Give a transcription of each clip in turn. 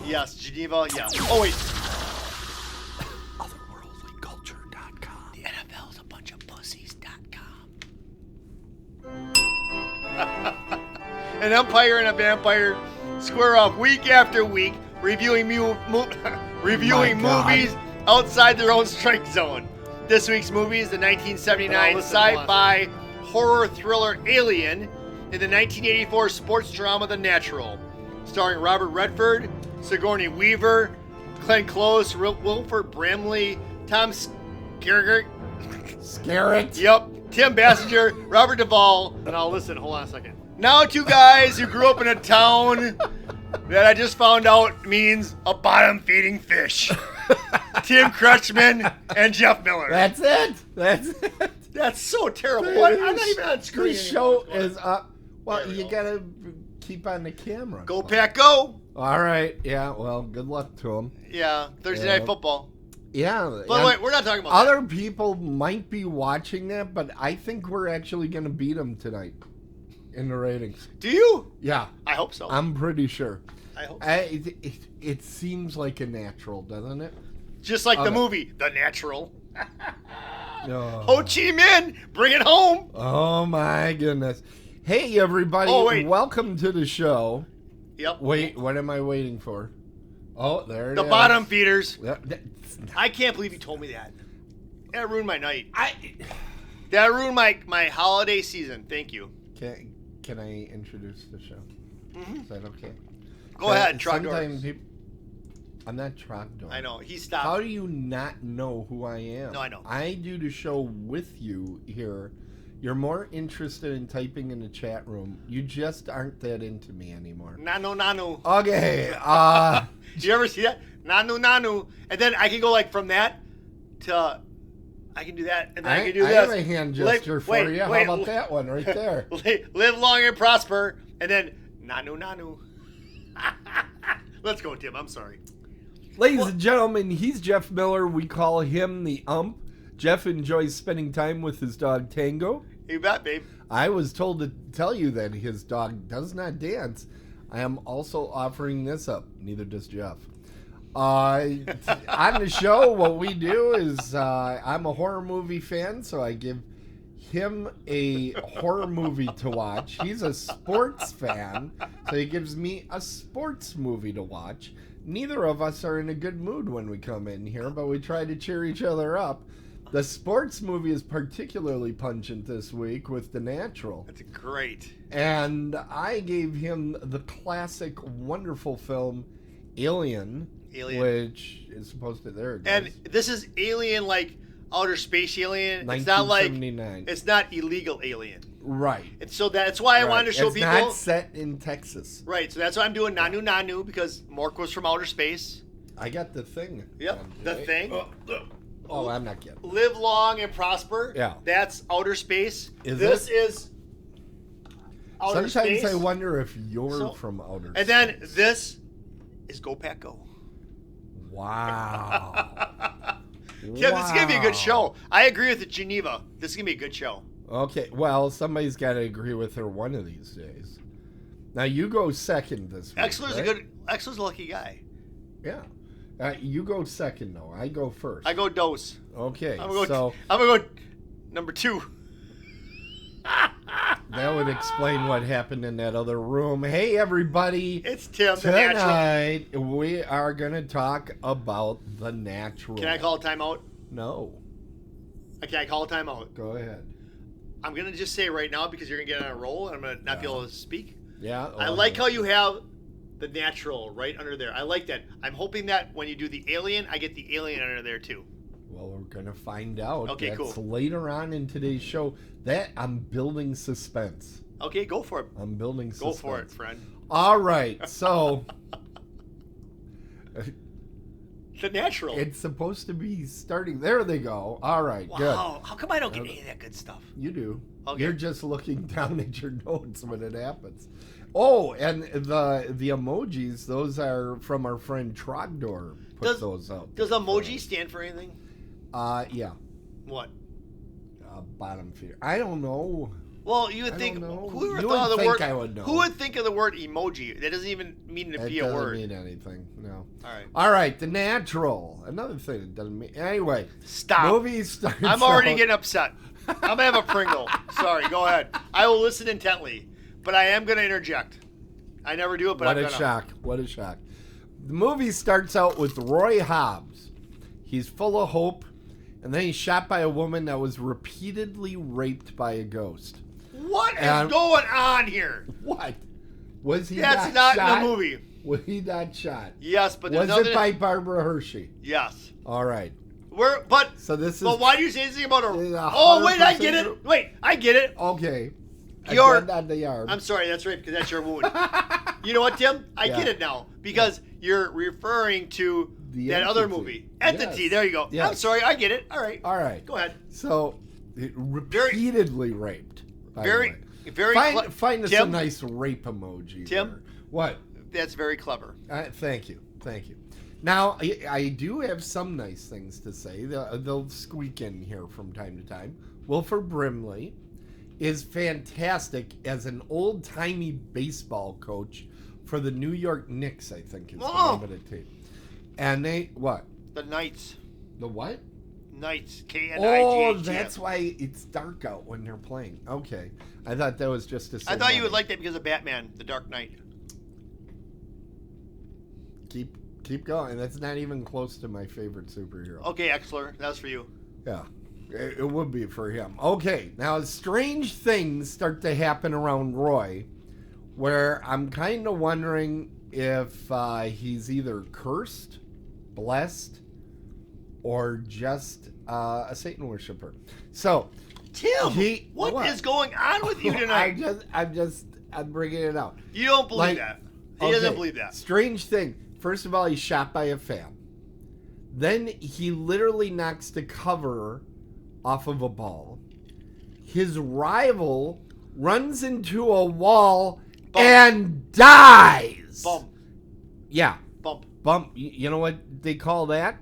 Yes, Geneva, yes. Oh, wait. Otherworldlyculture.com. The NFL's a bunch of pussies.com. An umpire and a vampire square off week after week, reviewing movies outside their own strike zone. This week's movie is the 1979 sci-fi horror thriller Alien and the 1984 sports drama The Natural, starring Robert Redford, Sigourney Weaver, Glenn Close, Wilford Bramley, Tom Skerritt. Yep. Tim Basinger, Robert Duvall. And I'll listen. Hold on a second. Now two guys who grew up in a town that I just found out means a bottom-feeding fish. Tim Crutchman and Jeff Miller. That's it. That's so terrible. What? I'm not even on screen. The show is up. Well, you gotta keep on the camera. Go Pack, go! All right. Yeah. Well, good luck to them. Yeah. Thursday Night Football. Yeah. But wait, we're not talking about other people might be watching that, but I think we're actually gonna beat them tonight in the ratings. Do you? Yeah. I hope so. I'm pretty sure. I hope so. It seems like a natural, doesn't it? Just like the movie, The Natural. Oh. Ho Chi Minh, bring it home. Oh, my goodness. Hey, everybody. Oh, wait. Welcome to the show. Yep. Wait, what am I waiting for? Oh, there it is. The bottom feeders. Yeah, I can't believe you told me that. That ruined my night. That ruined my holiday season. Thank you. Can I introduce the show? Mm-hmm. Is that okay? Go ahead, Sometimes Trogdor. I'm not Trogdor. I know. He stopped. How do you not know who I am? No, I know. I do the show with you here. You're more interested in typing in the chat room. You just aren't that into me anymore. Nanu. Okay. Did you ever see that? Nanu. And then I can go like from that to... I can do that, and then I can do this. I have a hand gesture for you. How about that one right there? Live long and prosper, and then Nanu. Let's go, Tim. I'm sorry. Ladies and gentlemen, he's Jeff Miller. We call him the Ump. Jeff enjoys spending time with his dog Tango. You bet, babe. I was told to tell you that his dog does not dance. I am also offering this up. Neither does Jeff. On the show, what we do is I'm a horror movie fan, so I give him a horror movie to watch. He's a sports fan, so he gives me a sports movie to watch. Neither of us are in a good mood when we come in here, but we try to cheer each other up. The sports movie is particularly pungent this week with The Natural. That's great. And I gave him the classic, wonderful film Alien. Which is supposed to there. And this is Alien, like outer space Alien. It's not like it's not illegal Alien. Right. And so that's why I wanted to show people. It's not set in Texas. Right. So that's why I'm doing Nanu because Mork was from outer space. I got the thing. Yep. The thing. Oh, I'm not kidding. Live long and prosper. Yeah. That's outer space. This is outer space. Sometimes I wonder if you're from outer space. And then this is Go Pack Go. Wow. Tim, this is going to be a good show. I agree with Geneva. This is going to be a good show. Okay, well, somebody's got to agree with her one of these days. Now, you go second this week. Exler's a lucky guy. Yeah. You go second, though. I go first. I go dose. Okay, I'm going to go number 2. That would explain what happened in that other room. Hey, everybody. It's Tim, The Natural. Tonight, we are going to talk about The Natural. Can I call a timeout? No. Okay, I call a timeout. Go ahead. I'm going to just say right now, because you're going to get on a roll, and I'm going to not be able to speak. Yeah. I like how you have The Natural right under there. I like that. I'm hoping that when you do the Alien, I get the Alien under there, too. Well, we're going to find out. Okay, That's cool. later on in today's show. That I'm building suspense. Okay, go for it. I'm building suspense. Go for it, friend. All right, so The Natural. It's supposed to be starting. There they go. All right, wow. good. Wow, how come I don't get any of that good stuff? You do. Okay. You're just looking down at your notes when it happens. Oh, and the emojis, those are from our friend Trogdor. Put those out. Does emoji stand for anything? Yeah. What? Bottom feeder. I don't know. Well, you would I think. don't know. Who would You thought would of the think word? I would know. Who would think of the word emoji? That doesn't even mean to be a word. Doesn't mean anything. No. All right. All right. The Natural. Another thing that doesn't mean. Anyway. Stop. Movie starts. I'm already out- getting upset. I'm gonna have a Pringle. Sorry. Go ahead. I will listen intently, but I am gonna interject. I never do it, but What I'm a gonna. shock. What a shock. The movie starts out with Roy Hobbs. He's full of hope, and then he's shot by a woman that was repeatedly raped by a ghost. What is going on here? What? Was he That's not not shot? in the movie. Was he not shot? Yes, but there's Was nothing. it by Barbara Hershey? Yes. All right. But So this is... But why do you say anything about a? Is it Oh wait, I get 100% it. Wait, I get it. Okay. You're- Again on the arm. I'm sorry, that's right, because that's your wound. You know what, Tim? I Yeah. get it now because you're referring to The that other entity. movie, Entity. Yes. There you go. Yes. I'm sorry, I get it. All right. All right. Go ahead. So, repeatedly raped. by the Very, way. very. Find us Tim? a nice rape emoji. Tim? there. What? That's very clever. Thank you. Thank you. Now, I do have some nice things to say. They'll squeak in here from time to time. Wilford Brimley is fantastic as an old-timey baseball coach for the New York Knicks, I think is the name of the team. And they, what? The Knights. The what? Knights. Knights. Oh, that's why it's dark out when they're playing. Okay. I thought that was just a I thought you would like that because of Batman, The Dark Knight. Keep going. That's not even close to my favorite superhero. Okay, Exler, that was for you. Yeah, it would be for him. Okay, now strange things start to happen around Roy, where I'm kind of wondering if he's either cursed, blessed, or just a Satan worshiper. So, Tim, what is going on with you tonight? I'm bringing it out. You don't believe that. He doesn't believe that. Strange thing. First of all, he's shot by a fan. Then he literally knocks the cover off of a ball. His rival runs into a wall and dies. Bump. Yeah. Bump. You know what they call that?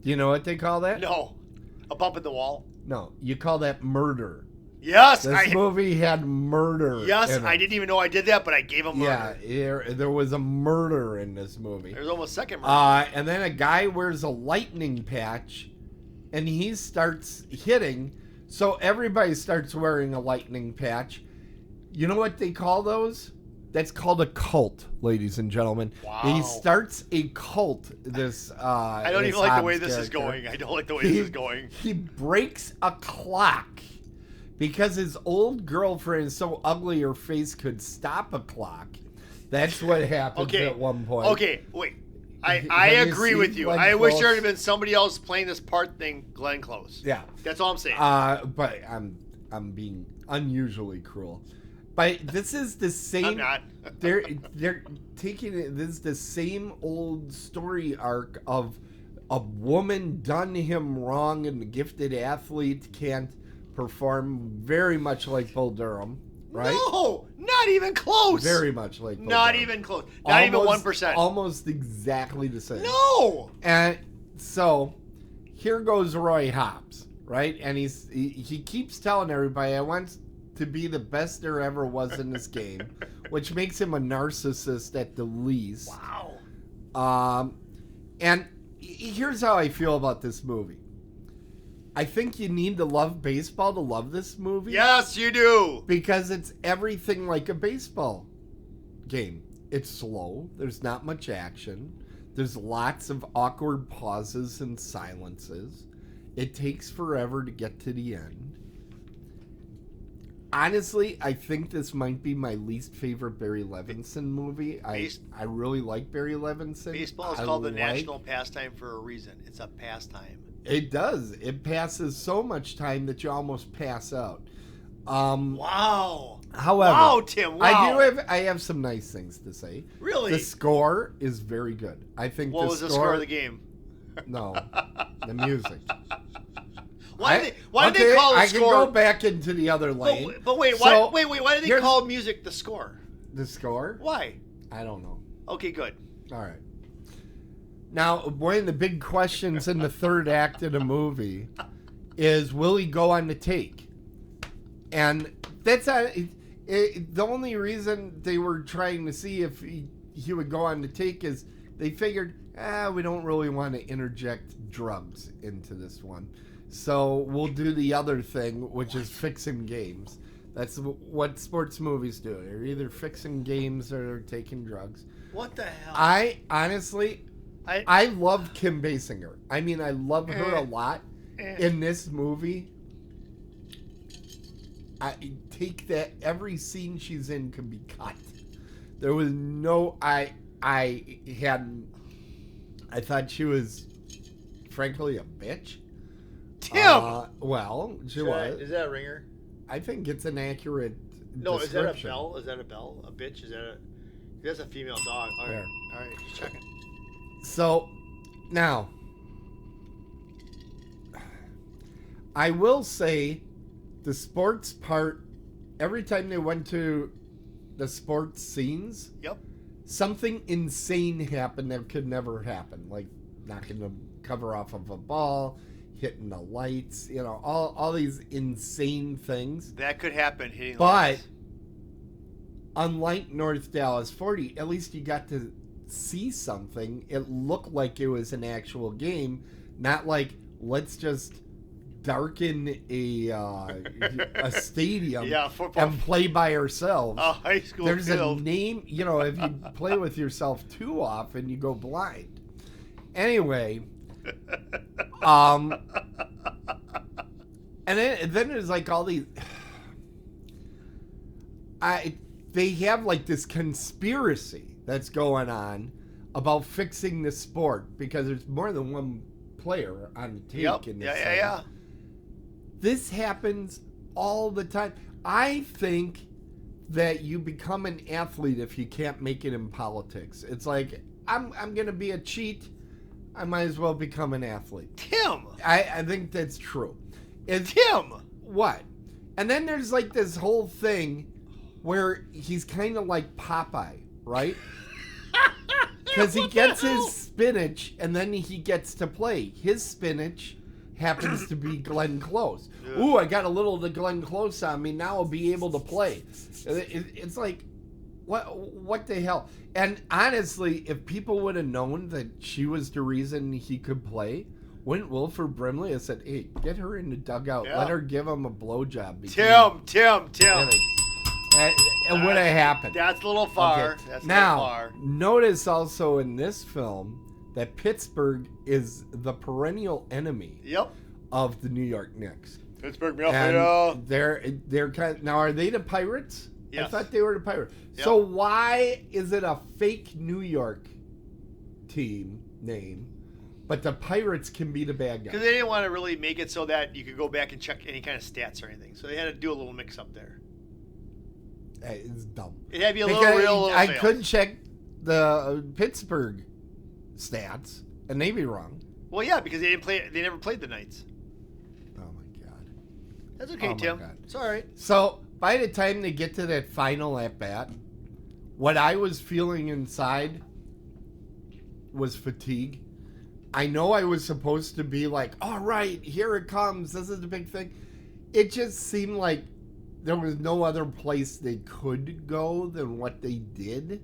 Do you know what they call that? No. A bump in the wall? No. You call that murder. Yes. This movie had murder. Yes, in it. I didn't even know I did that, but I gave him murder. Yeah, there was a murder in this movie. There's almost second murder. And then a guy wears a lightning patch, and he starts hitting, so everybody starts wearing a lightning patch. You know what they call those? That's called a cult, ladies and gentlemen. Wow. He starts a cult, this I don't even like the way this is going. I don't like the way this is going. He breaks a clock because his old girlfriend is so ugly her face could stop a clock. That's what happened at one point. Okay, wait. I Have you agree seen with you. Glenn I wish there Close? had been somebody else playing this part thing, Glenn Close. Yeah. That's all I'm saying. But I'm being unusually cruel. But this is the same. I'm not. they're taking it. This is the same old story arc of a woman done him wrong, and the gifted athlete can't perform. Very much like Bull Durham, right? No, not even close. Very much like Bull Not Durham. even close. Not even Almost- 1%. Almost exactly the same. No. And so here goes Roy Hobbs, right? And he keeps telling everybody, I want to be the best there ever was in this game, which makes him a narcissist at the least. Wow. And here's how I feel about this movie. I think you need to love baseball to love this movie. Yes, you do. Because it's everything like a baseball game. It's slow. There's not much action. There's lots of awkward pauses and silences. It takes forever to get to the end. Honestly, I think this might be my least favorite Barry Levinson movie. I really like Barry Levinson. Baseball is called the national pastime for a reason. It's a pastime. It does. It passes so much time that you almost pass out. Wow. However, wow, Tim. Wow. I have some nice things to say. Really? The score is very good. I think. What was the score of the game? No, the music. Why did they call it score? I can go back into the other lane. But wait, So, why did they call music the score? The score? Why? I don't know. Okay, good. All right. Now, one of the big questions in the third act of the movie is, will he go on the take? And that's the only reason they were trying to see if he would go on to take is they figured, we don't really want to interject drugs into this one. So we'll do the other thing, which is fixing games. That's what sports movies do. They're either fixing games or taking drugs. What the hell? I honestly, I love Kim Basinger. I mean, I love her a lot. In this movie, I take that every scene she's in could be cut. There was no, I thought she was, frankly, a bitch. Tim! Well, she was. Is that a ringer? I think it's an accurate No, is that a description. bell? Is that a bell? A bitch? Is that a... That's a female dog. All right. There. All right, just checking. So, now, I will say the sports part, every time they went to the sports scenes, Yep. something insane happened that could never happen. Like knocking the cover off of a ball, hitting the lights, all these insane things. That could happen hitting the But lights. unlike North Dallas 40, at least you got to see something. It looked like it was an actual game, not like let's just darken a stadium football. and play by ourselves. A high school There's field. a name, if you play with yourself too often, you go blind. Anyway, and then there's like all these. They have like this conspiracy that's going on about fixing the sport because there's more than one player on the take in this. Yeah. This happens all the time. I think that you become an athlete if you can't make it in politics. It's like I'm gonna be a cheat. I might as well become an athlete. Tim! I think that's true. Tim! What? And then there's like this whole thing where he's kind of like Popeye, right? Because he gets his spinach and then he gets to play. His spinach happens to be Glenn Close. Yeah. Ooh, I got a little of the Glenn Close on me. Now I'll be able to play. It's like, what the hell? And honestly, if people would have known that she was the reason he could play, wouldn't Wilford Brimley have said, hey, get her in the dugout. Yeah. Let her give him a blowjob. Tim! It would have happened. That's a little far. Okay. That's now, a little far. notice also in this film that Pittsburgh is the perennial enemy Yep. of the New York Knicks. Pittsburgh, And they're kind of, now are they the Pirates? Yes. I thought they were the Pirates. Yep. So why is it a fake New York team name, but the Pirates can be the bad Because guys? they didn't want to really make it so that you could go back and check any kind of stats or anything. So they had to do a little mix up there. It's dumb. It had to be a little Because real, a little I fail. could check the Pittsburgh stats, and they'd be wrong. Well, yeah, because they didn't play. They never played the Knights. Oh my god. That's okay, Oh my Tim. God. It's all right. So by the time they get to that final at bat, what I was feeling inside was fatigue. I know I was supposed to be like, all right, here it comes. This is the big thing. It just seemed like there was no other place they could go than what they did.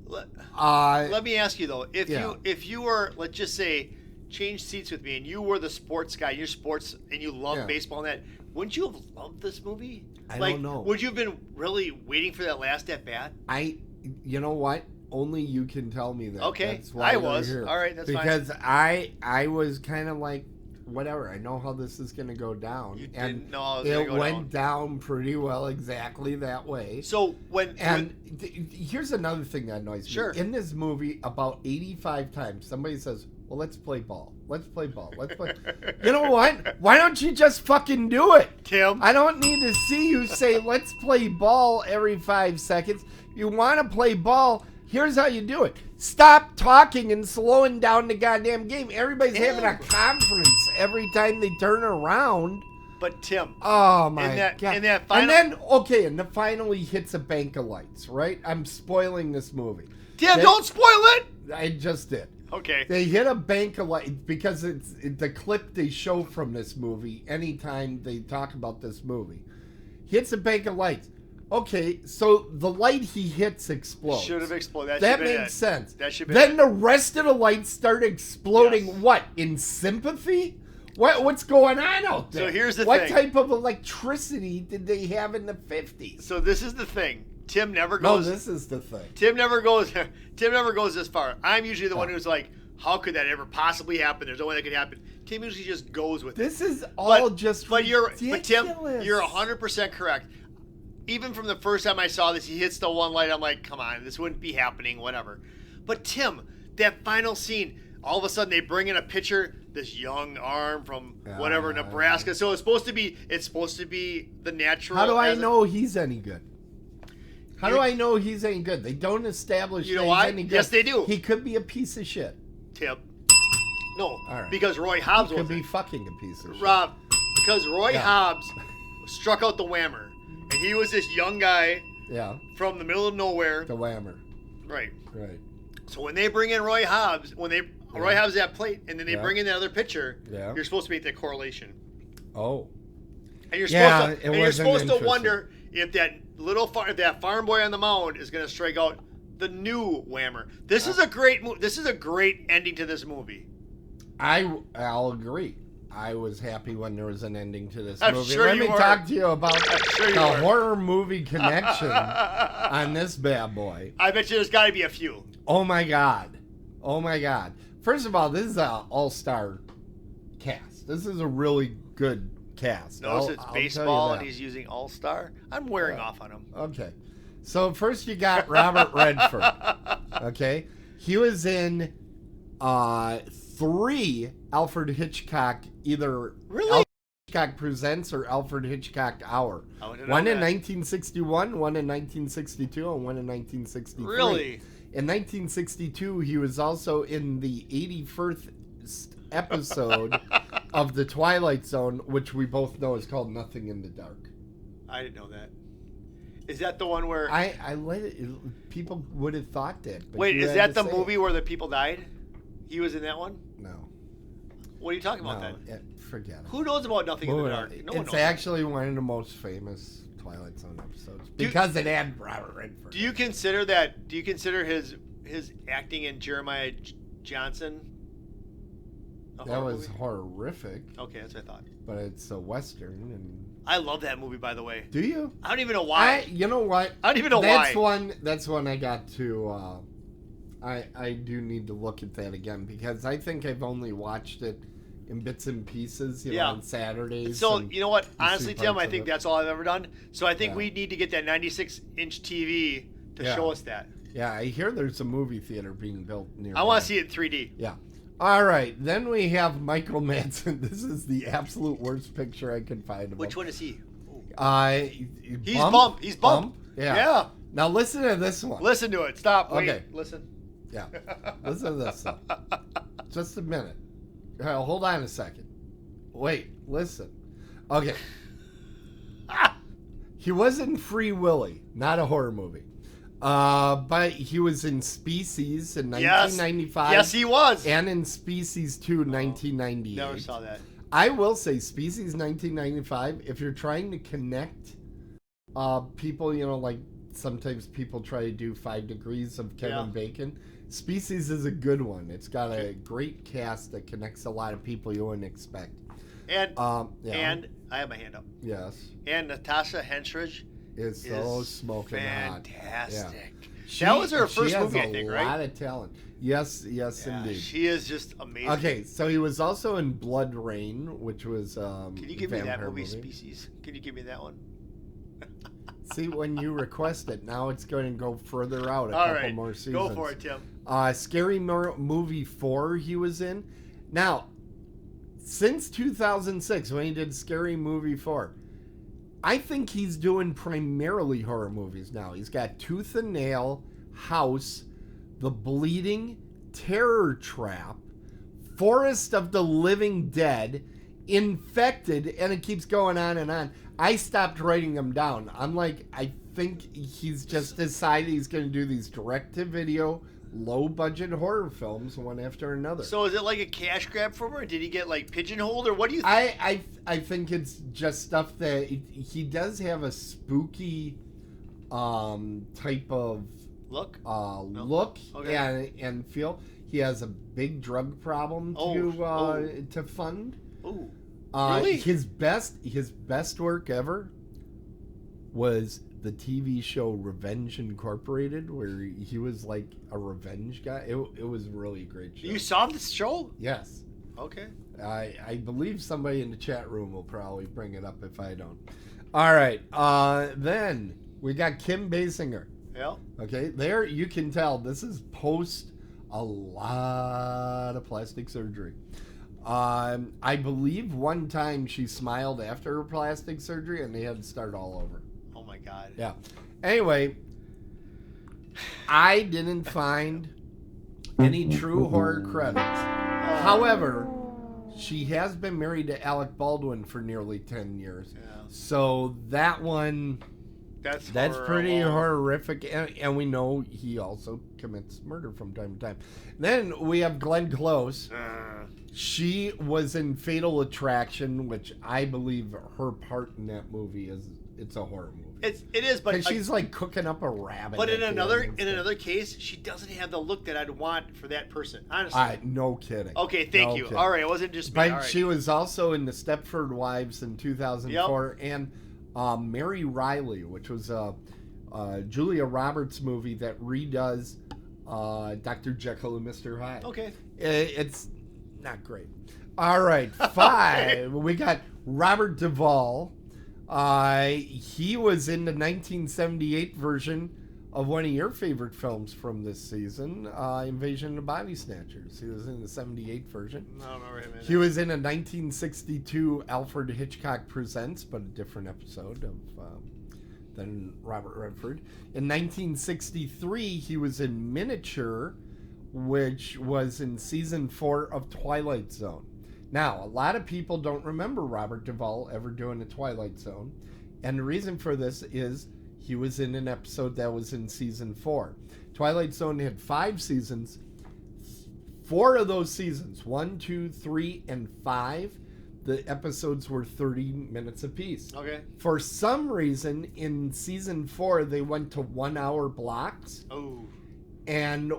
Let me ask you though, Yeah. if you were, let's just say, change seats with me, and you were the sports guy, you're sports, and you love Yeah. baseball and that, wouldn't you have loved this movie? I don't know. Would you have been really waiting for that last at bat? You know what? Only you can tell me that. Okay, That's why I we're was. here. All right, that's fine. because I was kind of like, whatever. I know how this is going to go down. You and didn't know how it was gonna it go went down pretty well exactly that way. So Here's another thing that annoys me. Sure. In this movie, about 85 times, somebody says, well, let's play ball. Let's play ball. Let's play. You know what? Why don't you just fucking do it? Tim, I don't need to see you say, let's play ball every 5 seconds. You want to play ball, here's how you do it. Stop talking and slowing down the goddamn game. Everybody's having a conference every time they turn around. but Tim, Oh, my that- God. in that final- and then, okay, and then finally hits a bank of lights, right? I'm spoiling this movie. Tim, don't spoil it. I just did. Okay. They hit a bank of lights because it's the clip they show from this movie anytime they talk about this movie hits a bank of lights. Okay, so the light he hits explodes. Should have exploded. That makes sense. That should be. Then the rest of the lights start exploding. Yes. What, in sympathy? What's going on out there? So here's the what thing. What type of electricity did they have in the 50s? So this is the thing. Tim never goes. No, this is the thing. Tim never goes this far. I'm usually the one who's like, how could that ever possibly happen? There's no way that could happen. Tim usually just goes with it. This is all just ridiculous. But Tim, you're 100% correct. Even from the first time I saw this, he hits the one light. I'm like, come on, this wouldn't be happening, whatever. But Tim, that final scene, all of a sudden they bring in a pitcher, this young arm from whatever, Nebraska. So it's supposed to be the natural. How do I know he's any good? How do I know he's any good? They don't establish that he's any good. Yes, they do. He could be a piece of shit. Tim. No, right. Because Roy Hobbs could be fucking a piece of shit. Rob, because Roy Hobbs struck out the whammer. And he was this young guy from the middle of nowhere. The whammer. Right. Right. So when they bring in Roy Hobbs, Roy Hobbs that plate, and then they bring in the other pitcher, you're supposed to make that correlation. Oh. And you're supposed to wonder if that farm boy on the mound is going to strike out the new whammer. This is a great ending to this movie. I'll agree. I was happy when there was an ending to this movie. Sure Let me talk to you about the horror were. movie connection on this bad boy. I bet you there's got to be a few. Oh my god. First of all, this is an all-star cast. This is a really good cast. Notice it's baseball and he's using all-star. I'm wearing off on him. Okay. So first you got Robert Redford. Okay. He was in 3 Alfred Hitchcock, either Alfred Hitchcock Presents or Alfred Hitchcock Hour. One in 1961, one in 1962, and one in 1963. Really? In 1962, he was also in the 81st episode of The Twilight Zone, which we both know is called Nothing in the Dark. I didn't know that. Is that the one where... I let it... People would have thought that. But wait, is that the movie where the people died? He was in that one? No. What are you talking about then? Forget it. Who knows about Nothing in the Dark? No one it's knows actually one of the most famous Twilight Zone episodes because it had Robert Redford. Do you consider that? Do you consider his acting in Jeremiah Johnson? That was horrific. Okay, that's what I thought. But it's a Western, and I love that movie, by the way. Do you? I don't even know why. You know what? I don't even know why. That's one I got to. I do need to look at that again because I think I've only watched it in bits and pieces, you know, on Saturdays. So, you know what? Honestly, Tim, I think that's all I've ever done. So I think we need to get that 96-inch TV to show us that. Yeah, I hear there's a movie theater being built near. I want to see it in 3D. Yeah. All right. Then we have Michael Madsen. This is the absolute worst picture I could find of him. Which one is he? He's Bump. He's Bump. Yeah. Now listen to this one. Listen to it. Stop. Wait. Okay. Listen. Yeah. Listen to this. Just a minute. Hold on a second. Wait. Listen. Okay. He was in Free Willy, not a horror movie. But he was in Species in 1995. Yes, he was. And in Species 2, 1998. Never saw that. I will say Species 1995, if you're trying to connect people, you know, like sometimes people try to do 5 Degrees of Kevin Bacon. Species is a good one. It's got a great cast that connects a lot of people you wouldn't expect. And and I have my hand up. Yes. And Natasha Henstridge is so smoking fantastic. Yeah. That was her first movie, I think, right? She has a lot of talent. Yes, indeed. She is just amazing. Okay, so he was also in Blood Rain, which was Can you give me that movie, Species? Can you give me that one? See, when you request it, now it's going to go further out a couple more seasons. Go for it, Tim. Scary Movie 4 he was in. Now, since 2006, when he did Scary Movie 4, I think he's doing primarily horror movies now. He's got Tooth and Nail, House, The Bleeding, Terror Trap, Forest of the Living Dead, Infected, and it keeps going on and on. I stopped writing them down. I'm like, I think he's just decided he's going to do these direct-to-video low-budget horror films one after another. So is it like a cash grab for him, or did he get like pigeonholed, or what do you think? I think it's just stuff that he does have a spooky type of Look? look and feel. He has a big drug problem to fund. Oh, really? His best work ever was the TV show Revenge Incorporated, where he was like a revenge guy. It was really a great show. You saw this show? Yes. Okay. I believe somebody in the chat room will probably bring it up if I don't. All right. Then we got Kim Basinger. Yeah. Okay. There you can tell this is post a lot of plastic surgery. I believe one time she smiled after her plastic surgery and they had to start all over. Oh my God. Yeah. Anyway, I didn't find any true horror credits. However, she has been married to Alec Baldwin for nearly 10 years. Yeah. So that one, that's pretty horrific. And we know he also commits murder from time to time. Then we have Glenn Close. She was in Fatal Attraction, which I believe her part in that movie it's a horror movie. It is, but she's like cooking up a rabbit. But in another case, she doesn't have the look that I'd want for that person. Honestly, no kidding. Okay, thank you. Kidding. All right, it wasn't just me. But all right. she was also in the Stepford Wives in 2004, Yep. and Mary Riley, which was a Julia Roberts movie that redoes Dr. Jekyll and Mr. Hyde. Okay, it's not great. All right, 5. We got Robert Duvall. He was in the 1978 version of one of your favorite films from this season, Invasion of the Body Snatchers. He was in the 78 version. I don't remember him. He was in a 1962 Alfred Hitchcock Presents, but a different episode of than Robert Redford. In 1963, he was in Miniature, which was in season 4 of Twilight Zone. Now, a lot of people don't remember Robert Duvall ever doing the Twilight Zone, and the reason for this is he was in an episode that was in season 4. Twilight Zone had 5 seasons. 4 of those seasons, 1, 2, 3, and 5, the episodes were 30 minutes apiece. Okay. For some reason, in season 4, they went to 1-hour blocks. Oh. And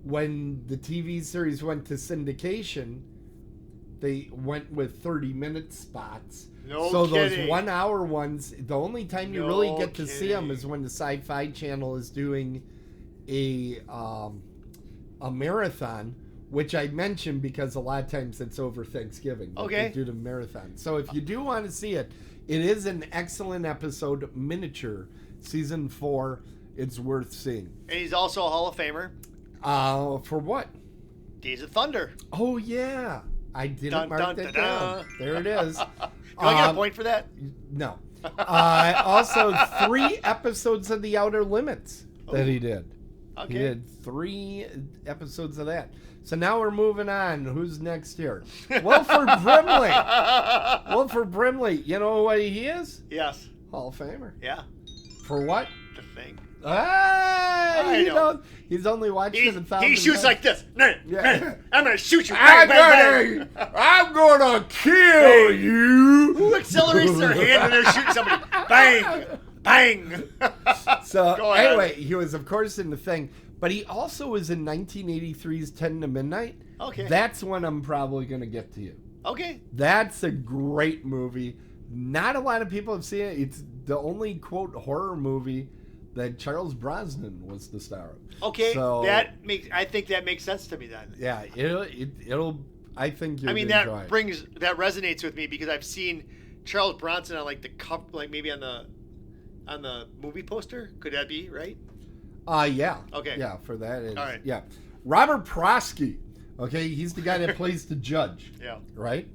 when the TV series went to syndication, they went with 30-minute spots. No kidding. Those 1-hour ones, the only time you really get to see them is when the Sci-Fi Channel is doing a marathon, which I mentioned because a lot of times it's over Thanksgiving. Okay. They do the marathon. So if you do want to see it, it is an excellent episode, Miniature, season 4. It's worth seeing. And he's also a Hall of Famer. For what? Days of Thunder. Oh, yeah. I didn't mark that down. There it is. Do I get a point for that? No. Also, 3 episodes of The Outer Limits that he did. Okay. He did 3 episodes of that. So now we're moving on. Who's next here? Wilford Brimley. Wilford Brimley. You know what he is? Yes. Hall of Famer. Yeah. For what? The Thing. You know, he's only watched it 1,000 He shoots times. like this. Yeah. I'm going to shoot you. Bang, bang, bang. I'm gonna kill you. Who accelerates their hand when they're shooting somebody? Bang. Bang. So, anyway, he was, of course, in The Thing. But he also was in 1983's 10 to Midnight. Okay. That's when I'm probably going to get to you. Okay. That's a great movie. Not a lot of people have seen it. It's the only, quote, horror movie that Charles Brosnan was the star of. Okay. So, I think that makes sense to me then. Yeah, it'll I think you'll enjoy it. That resonates with me because I've seen Charles Bronson on like the cup, like maybe on the movie poster. Could that be right? Yeah. Okay. Yeah, for that it is. All right. Yeah. Robert Prosky. Okay, he's the guy that plays the judge. Yeah. Right?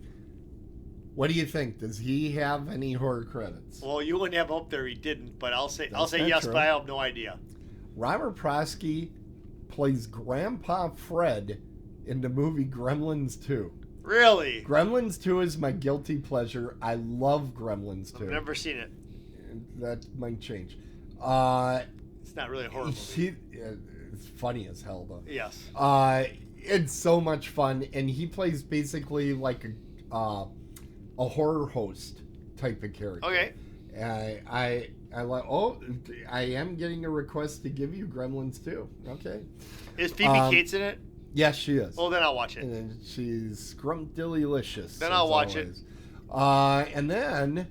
What do you think? Does he have any horror credits? Well, you wouldn't have up there he didn't, but I'll say yes, true. but I have no idea. Robert Prosky plays Grandpa Fred in the movie Gremlins 2. Really? Gremlins 2 is my guilty pleasure. I love Gremlins 2. I've never seen it. That might change. It's not really a horror movie. It's funny as hell, though. Yes. It's so much fun, and he plays basically like a horror host type of character. Okay. I like. Oh, I am getting a request to give you Gremlins 2. Okay. Is Phoebe Cates in it? Yes, she is. Oh, then I'll watch it. And then she's scrumptillylicious. Then I'll watch it. And then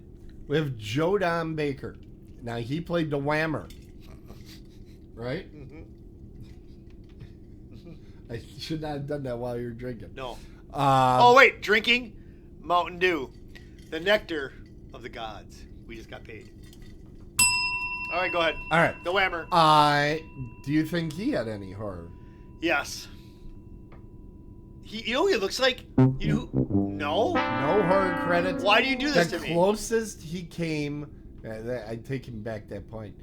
we have Joe Don Baker. Now, he played the Whammer. Right? Mm-hmm. I should not have done that while you're drinking. No. Oh, wait. Drinking Mountain Dew. The nectar of the gods. We just got paid. All right, go ahead. All right. The Whammer. Do you think he had any horror? Yes. You know who he looks like? No? No horror credits. Why do you do this to me? me? The closest he came, I take him back that point.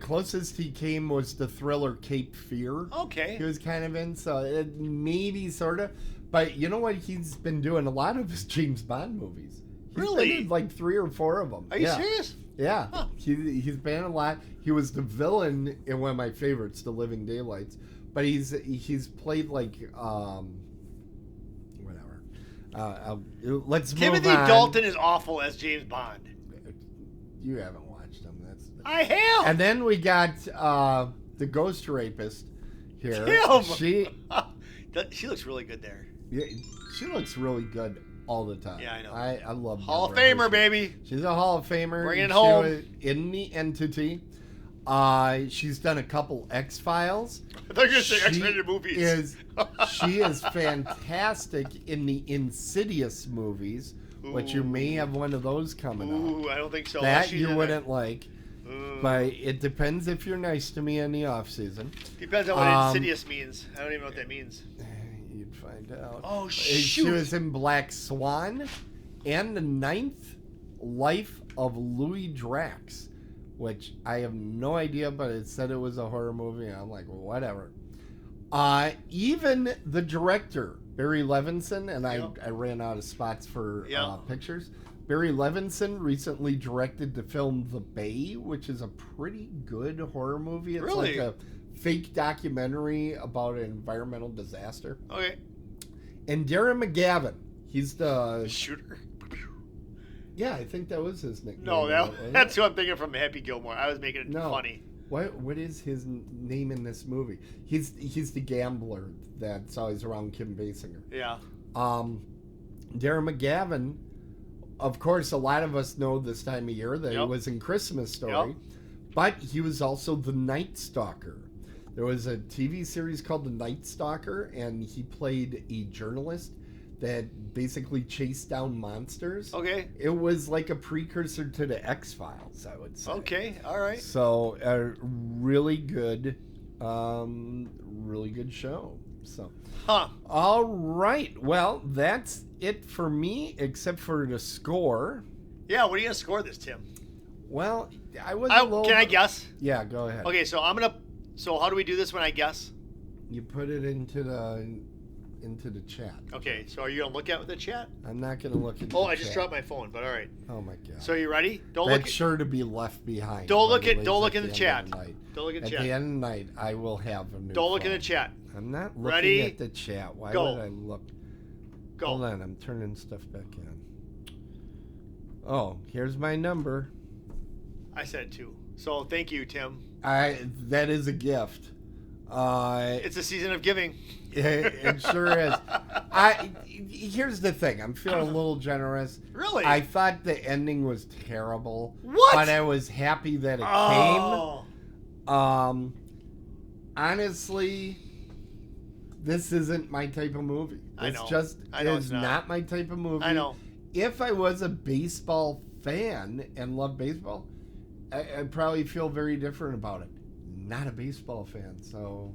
Closest he came was the thriller Cape Fear. Okay. He was kind of in, so it maybe sort of. But you know what he's been doing? A lot of his James Bond movies. Really? Been in like 3 or 4 of them. Are you serious? Yeah. Huh. He's been in a lot. He was the villain in one of my favorites, The Living Daylights. But he's played like whatever. Let's move on. Timothy Dalton is awful as James Bond. You haven't watched him. That's I have. And then we got the Ghost Rapist here. Tim! She looks really good there. Yeah, she looks really good all the time. Yeah, I know. I love Hall of her. Famer, baby. She's a Hall of Famer. Bring it She home. was in the Entity. She's done a couple X-Files. I thought you were going to say X-rated movies. She is fantastic in the Insidious movies, which you may have one of those coming up. Ooh, I don't think so. That She's you in wouldn't like. But it depends if you're nice to me in the off-season. Depends on what Insidious means. I don't even know what that means. You'd find out. Oh, She shoot. was in Black Swan and The Ninth Life of Louis Drax, which I have no idea, but it said it was a horror movie. I'm like, well, whatever. Even the director, Barry Levinson, and I ran out of spots for pictures. Barry Levinson recently directed the film The Bay, which is a pretty good horror movie. It's Really? like a fake documentary about an environmental disaster. Okay. And Darren McGavin, he's the Shooter. Yeah, I think that was his nickname. No, wasn't that's it? who I'm thinking from Happy Gilmore. I was making it funny. What is his name in this movie? He's the gambler that's always around Kim Basinger. Yeah. Darren McGavin, of course, a lot of us know this time of year that he was in Christmas Story, but he was also the Night Stalker. There was a TV series called The Night Stalker, and he played a journalist that basically chased down monsters. Okay. It was like a precursor to the X-Files, I would say. Okay, all right. So, a really good show. So, all right. Well, that's it for me, except for the score. Yeah, what are you going to score this, Tim? Well, can I guess? Yeah, go ahead. Okay, so so how do we do this when I guess? You put it into the chat. Okay, so are you gonna look at the chat? I'm not gonna look at. I just dropped my phone, but all right. Oh my god. So you ready? That's sure to be left behind. Don't look in the chat. Don't look in the chat. At the end of the night, I will have a new. Don't look in the chat. I'm not looking at the chat. Why would I look? Go. Hold on, I'm turning stuff back in. Oh, here's my number. I said 2. So thank you, Tim. That is a gift. It's a season of giving. It sure is. Here's the thing. I'm feeling a little generous. Really? I thought the ending was terrible. What? But I was happy that it came. Honestly, this isn't my type of movie. It's not my type of movie. I know. If I was a baseball fan and loved baseball, I'd probably feel very different about it. Not a baseball fan, so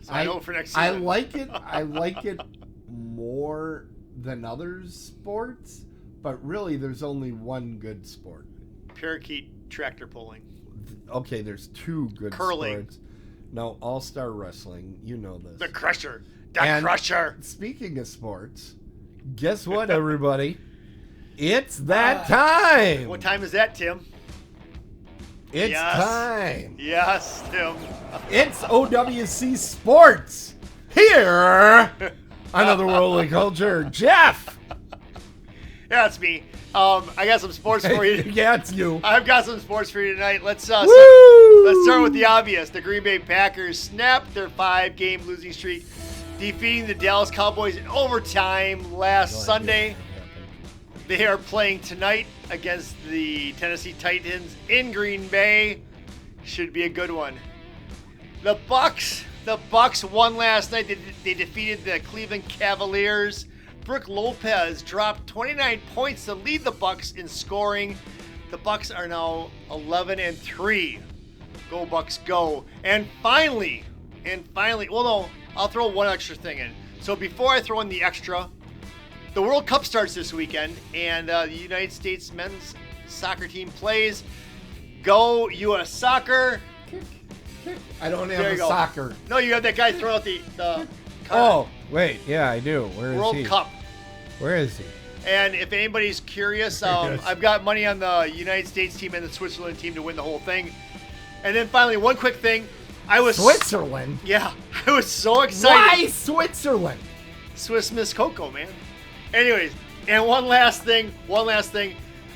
I know for next season. I like it. I like it more than other sports, but really, there's only one good sport. Parakeet tractor pulling. Okay, there's 2 good curling. sports. No, all-star wrestling. You know this. The Crusher. Crusher. Speaking of sports, guess what, everybody? It's that time. What time is that, Tim? It's time. Yes, Tim. It's OWC Sports here on Other Worldly Culture. Jeff. Yeah, it's me. I got some sports for you. Yeah, it's you. I've got some sports for you tonight. Let's Woo! start with the obvious. The Green Bay Packers snapped their 5-game losing streak, defeating the Dallas Cowboys in overtime last Sunday. They are playing tonight against the Tennessee Titans in Green Bay. Should be a good one. The Bucks won last night. They defeated the Cleveland Cavaliers. Brook Lopez dropped 29 points to lead the Bucks in scoring. The Bucks are now 11-3. Go Bucks, go! And finally, well, no, I'll throw one extra thing in. So before I throw in the extra, the World Cup starts this weekend, and the United States men's soccer team plays. Go U.S. Soccer! I don't There have you a go. soccer. No, you have that guy throw out the card. Oh, wait. Yeah, I do. Where is World he? Cup. Where is he? And if anybody's curious, I've got money on the United States team and the Switzerland team to win the whole thing. And then finally, one quick thing. Switzerland? Yeah, I was so excited. Why Switzerland? Swiss Miss Coco, man. Anyways, and one last thing.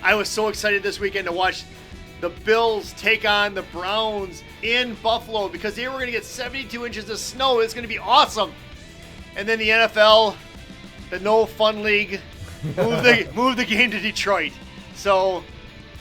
I was so excited this weekend to watch the Bills take on the Browns in Buffalo because they were going to get 72 inches of snow. It's going to be awesome. And then the NFL, the No Fun League, moved the game to Detroit. So,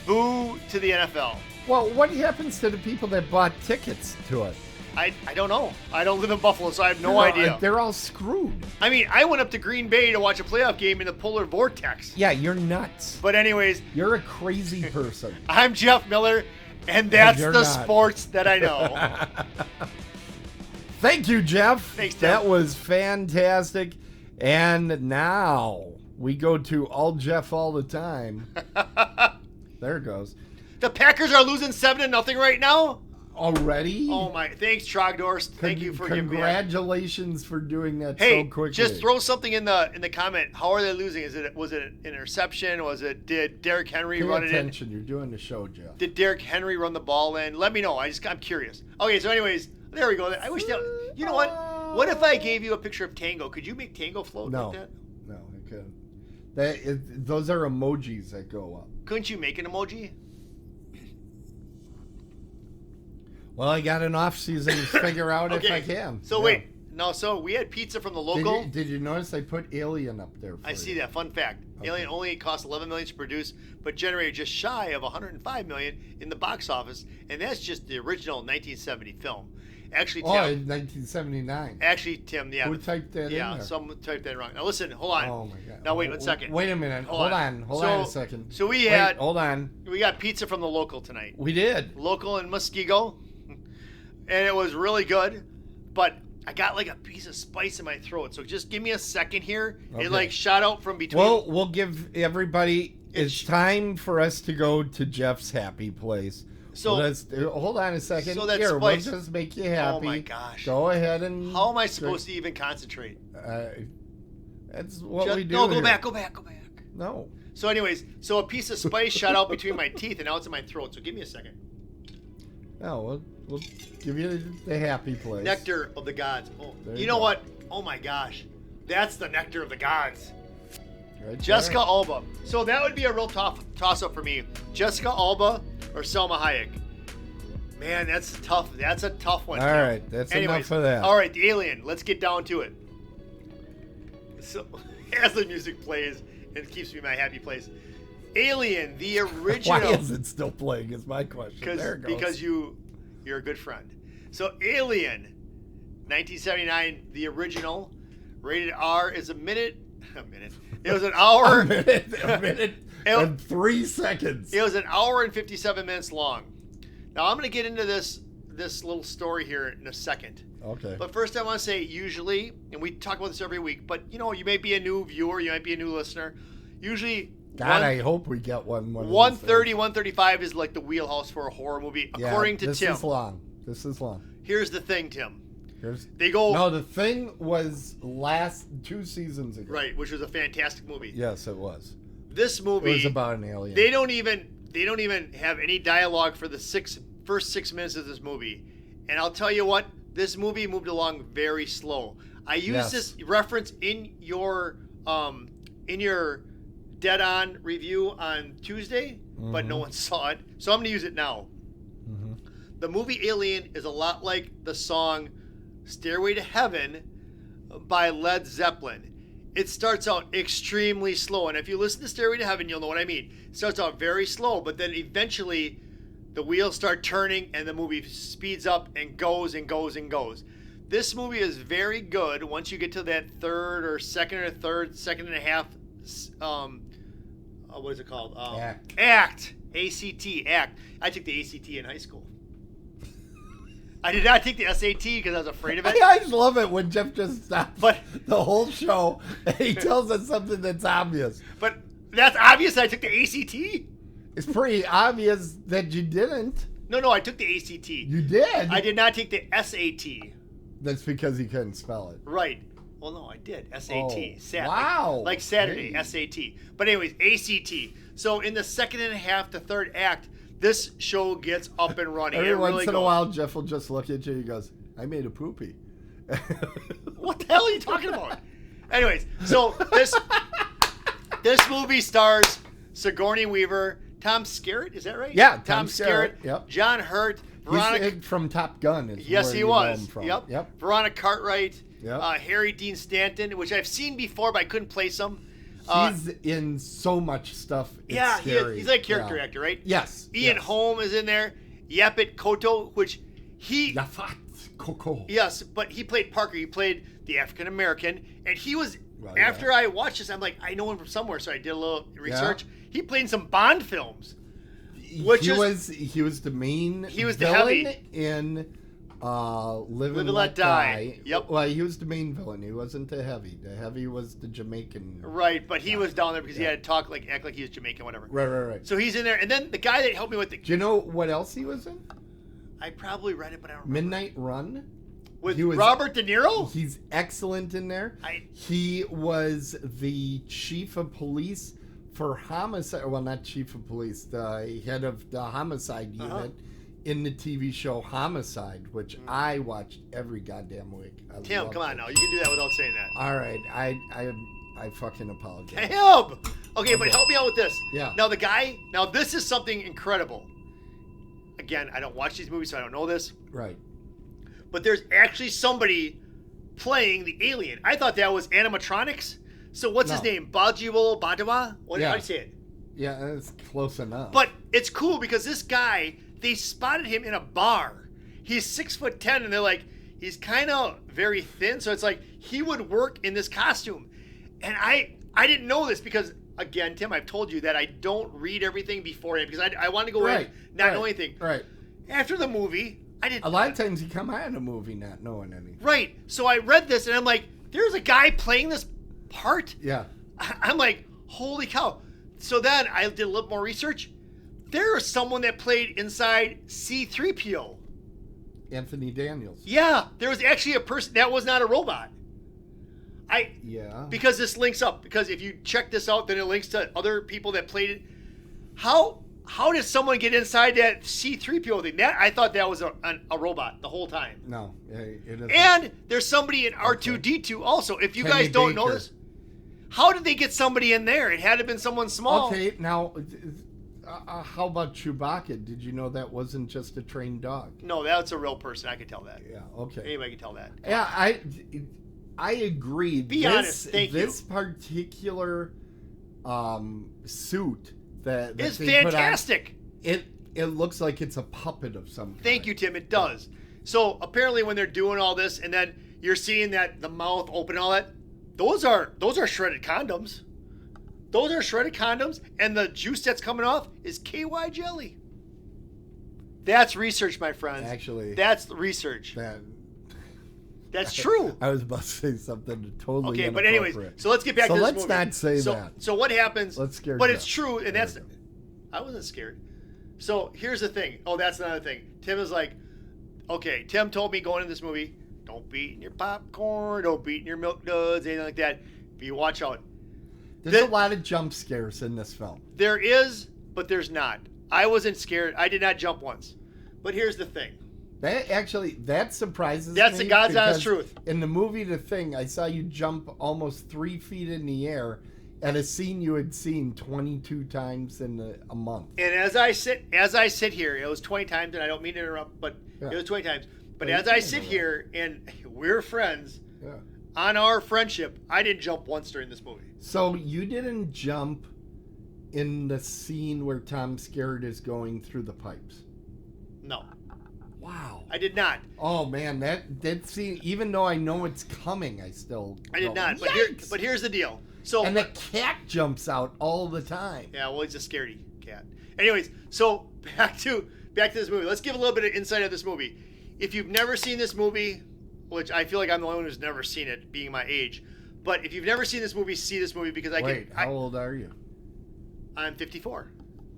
boo to the NFL. Well, what happens to the people that bought tickets to it? I don't know. I don't live in Buffalo, so I have no idea. They're all screwed. I mean, I went up to Green Bay to watch a playoff game in the polar vortex. Yeah, you're nuts. But anyways, You're a crazy person. I'm Jeff Miller, and that's you're the not. sports that I know. Thank you, Jeff. Thanks, Tim. That was fantastic. And now we go to All Jeff All the Time. There it goes. The Packers are losing 7-0 right now? Already? Oh my! Thanks, Trogdors. Thank you for giving me that. Congratulations for doing that Hey, so quickly. just throw something in the comment. How are they losing? Was it an interception? Did Derrick Henry Pay run it in? attention. You're doing the show, Jeff. Did Derrick Henry run the ball in? Let me know. I'm curious. Okay, so anyways, there we go. I wish that. You know what? What if I gave you a picture of Tango? Could you make Tango float No. like that? No, I couldn't. Those are emojis that go up. Couldn't you make an emoji? Well, I got an off season to figure out if Okay. I can. So Yeah. wait, no. So we had pizza from the local. Did you notice I put Alien up there? I see that. Fun fact: Alien only cost $11 million to produce, but generated just shy of $105 million in the box office, and that's just the original 1970 film. Actually, Tim. Oh, in 1979. Actually, Tim. Yeah. Who typed that in Yeah, there? someone typed that wrong. Now listen, hold on. Oh my God. Now wait 1 second. Wait a minute. Hold on a second. So we Wait, hold on. got pizza from the local tonight. We did. Local in Muskego, and it was really good, but I got like a piece of spice in my throat. So just give me a second here. Okay. It like shot out from between. Well, we'll give everybody. It's time for us to go to Jeff's happy place. So hold on a second. So that Here, spice- we'll just make you happy. Oh my gosh. Go ahead and. How am I supposed to even concentrate? That's what we do. No, go here. back. No. So anyways, so a piece of spice shot out between my teeth, and now it's in my throat. So give me a second. No, we'll give you the happy place. Nectar of the gods. Oh, There you you know go. what? Oh my gosh, that's the nectar of the gods. Right Jessica there. Alba. So that would be a real toss-up for me. Jessica Alba or Selma Hayek. Man, that's tough. That's a tough one. All Tim. right, that's enough of that. All right, the Alien. Let's get down to it. So, as the music plays, it keeps me in my happy place. Alien, the original. Why is it still playing? Is my question. There it goes. Because you're a good friend. So Alien, 1979, the original, rated R, is a minute. It was an hour. a minute and 3 seconds. It was an hour and 57 minutes long. Now I'm going to get into this little story here in a second. Okay. But first I want to say, usually, and we talk about this every week, but you may be a new viewer, you might be a new listener. Usually, God, I hope we get one. 130, 135 is like the wheelhouse for a horror movie, according to Tim. This is long. Here's the thing, Tim. They go. No, the thing was last 2 seasons ago. Right, which was a fantastic movie. Yes, it was. This movie. It was about an alien. They don't even have any dialogue for the 6 first 6 minutes of this movie, and I'll tell you what, this movie moved along very slow. I used this reference in your Dead On review on Tuesday, but no one saw it, so I'm going to use it now. The movie Alien is a lot like the song Stairway to Heaven by Led Zeppelin. It starts out extremely slow, and if you listen to Stairway to Heaven, you'll know what I mean. It starts out very slow, but then eventually the wheels start turning and the movie speeds up and goes and goes and goes. This movie is very good once you get to that second and a half, what is it called? Act. ACT. I took the ACT in high school. I did not take the SAT because I was afraid of it. I just love it when Jeff just stops the whole show and he tells us something that's obvious. But that's obvious I took the ACT? It's pretty obvious that you didn't. No, I took the ACT. You did? I did not take the SAT. That's because he couldn't spell it. Right. Well, no, I did. SAT. Oh, wow. Like Saturday, hey. SAT. But anyways, ACT. So in the second and a half to third act, this show gets up and running. Every once in a while, Jeff will just look at you and he goes, I made a poopy. What the hell are you talking about? Anyways, so this movie stars Sigourney Weaver, Tom Skerritt, is that right? Yeah, Tom Skerritt. Yep. John Hurt. Veronica from Top Gun. Yes, he was. From. Yep. Veronica Cartwright. Yep. Harry Dean Stanton, which I've seen before, but I couldn't place him. He's in so much stuff. It's scary. He's like a character actor, right? Yes. Ian Holm is in there. Yaphet Kotto, which Yaphet Kotto. Yes, but he played Parker. He played the African American, and he was. After I watched this, I'm like, I know him from somewhere, so I did a little research. Yeah. He played in some Bond films. He was the main. He was the villain heavy in Live and Let Die. Yep. Well, he was the main villain. He wasn't the heavy. The heavy was the Jamaican. Right, but he was down there because he had to talk act like he was Jamaican, whatever. Right. So he's in there, and then the guy that helped me with the. Do you know what else he was in? I probably read it, but I don't remember. Midnight Run. With Robert De Niro? He's excellent in there. He was the chief of police for homicide. Well, not chief of police. The head of the homicide unit. In the TV show Homicide, which I watched every goddamn week. Tim, come on now. You can do that without saying that. All right. I fucking apologize. Help! Okay, but help me out with this. Yeah. Now this is something incredible. Again, I don't watch these movies, so I don't know this. Right. But there's actually somebody playing the alien. I thought that was animatronics. So what's his name? Bajiwo Badawa? How do you say it? Yeah, that's close enough. But it's cool because this guy... They spotted him in a bar. He's 6'10", and they're like, he's kind of very thin, so it's like he would work in this costume. And I didn't know this because, again, Tim, I've told you that I don't read everything beforehand because I want to go in not know anything. Right. After the movie, I didn't. A lot of times you come out of a movie not knowing anything. Right. So I read this, and I'm like, there's a guy playing this part? Yeah. I'm like, holy cow. So then I did a little more research. There was someone that played inside C-3PO. Anthony Daniels. Yeah, there was actually a person that was not a robot. Because this links up. Because if you check this out, then it links to other people that played it. How did someone get inside that C-3PO thing? I thought that was a robot the whole time. No, it isn't. And there's somebody in R2-D2 also. If you guys don't know this, how did they get somebody in there? It had to have been someone small. Okay, now... how about Chewbacca? Did you know that wasn't just a trained dog? No, that's a real person. I could tell that. Yeah, okay. Anybody can tell that. Yeah, I agree. Be honest. Thank you. This particular suit that is fantastic. Put on, it looks like it's a puppet of some kind. Thank you, Tim. It does. So apparently, when they're doing all this, and then you're seeing that the mouth open, and all that, those are shredded condoms. Those are shredded condoms, and the juice that's coming off is KY jelly. That's research, my friends. Actually, that's research. That's true. I was about to say something totally but anyways, so let's get back to this movie. So let's not say that. So what happens? Let's scare But Jeff. it's true, and that's... I wasn't scared. So here's the thing. Oh, that's another thing. Tim is like, okay, Tim told me going into this movie, don't be eating your popcorn, don't be eating your milk duds, anything like that. But you watch out. There's a lot of jump scares in this film. There is, but there's not. I wasn't scared. I did not jump once. But here's the thing. That surprises That's me. the God's honest because truth. In the movie The Thing, I saw you jump almost 3 feet in the air at a scene you had seen 22 times in a month. And as I sit here, it was 20 times, and I don't mean to interrupt, but it was 20 times. But Well, as you I can sit interrupt. here and we're friends, Yeah. on our friendship, I didn't jump once during this movie. So you didn't jump in the scene where Tom Skerritt is going through the pipes? No, Wow. I did not. Oh man, that scene. Even though I know it's coming, I still. I did go, not. "Yikes!" But here's the deal. So And the cat jumps out all the time. yeah, well, he's a scaredy cat. Anyways, so back to this movie. Let's give a little bit of insight of this movie. If you've never seen this movie, which I feel like I'm the only one who's never seen it, being my age, but if you've never seen this movie, see this movie because How old are you? I'm 54.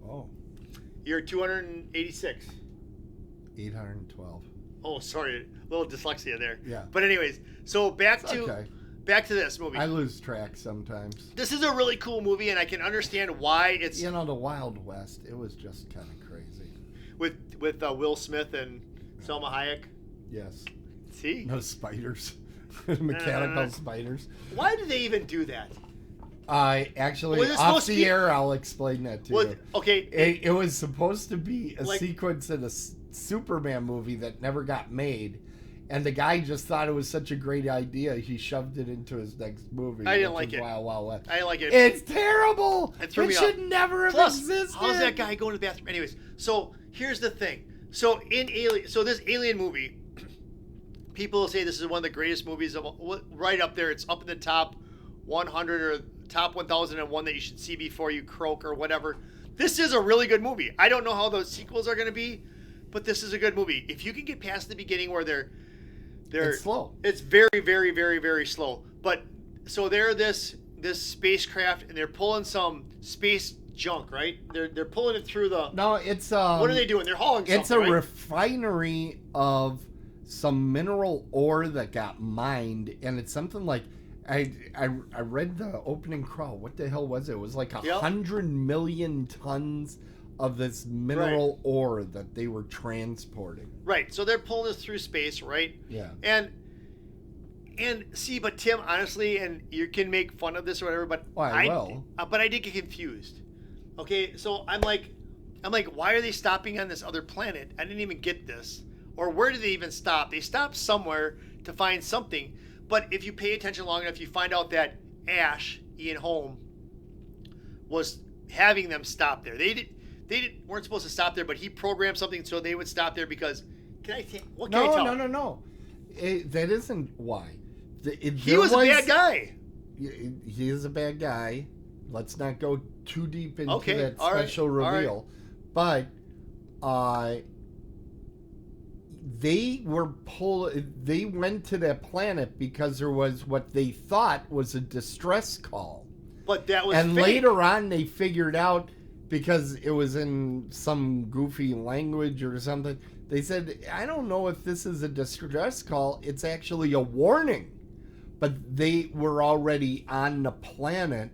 Oh, You're 286. 812. Oh, sorry, a little dyslexia there. Yeah. But anyways, so back It's to okay. this movie. I lose track sometimes. This is a really cool movie, and I can understand why it's You know, the Wild West, it was just kind of crazy. with Will Smith and Selma Hayek. Yes. See, No spiders. Mechanical spiders. why do they even do that? Actually, Was it off supposed to the be- air, I'll explain that to you. Okay, It was supposed to be a Like- sequence in a Superman movie that never got made. And the guy just thought it was such a great idea, he shoved it into his next movie. I didn't which like is it. Wild Wild West. I like it. It's terrible. It threw me should off. never have Plus, existed. how's that guy going to the bathroom? Anyways, so here's the thing. So this Alien movie, people say this is one of the greatest movies of right up there. It's up in the top 100 or top 1001 that you should see before you croak or whatever. This is a really good movie. I don't know how those sequels are going to be, but this is a good movie. If you can get past the beginning where they're It's slow. It's very, very, very, very slow. But so they're this spacecraft and they're pulling some space junk, right? They're pulling it through the. No, it's What are they doing? They're hauling something. It's a right? refinery of some mineral ore that got mined, and it's something like I read the opening crawl. What the hell was it? It was like 100 million tons of this mineral ore that they were transporting. Right. So they're pulling this through space, right? Yeah. And see, but Tim, honestly, and you can make fun of this or whatever, but Well, I will. But I did get confused. Okay, so I'm like, why are they stopping on this other planet? I didn't even get this. Or where did they even stop? They stopped somewhere to find something. But if you pay attention long enough, you find out that Ash, Ian Holm, was having them stop there. They weren't supposed to stop there, but he programmed something so they would stop there because. What can I tell? No. That isn't why. He was a bad guy. He is a bad guy. Let's not go too deep into Okay, that all right, special all right. reveal. But they went to that planet because there was what they thought was a distress call. But that was And fake. later on they figured out, because it was in some goofy language or something, they said, I don't know if this is a distress call, it's actually a warning. But they were already on the planet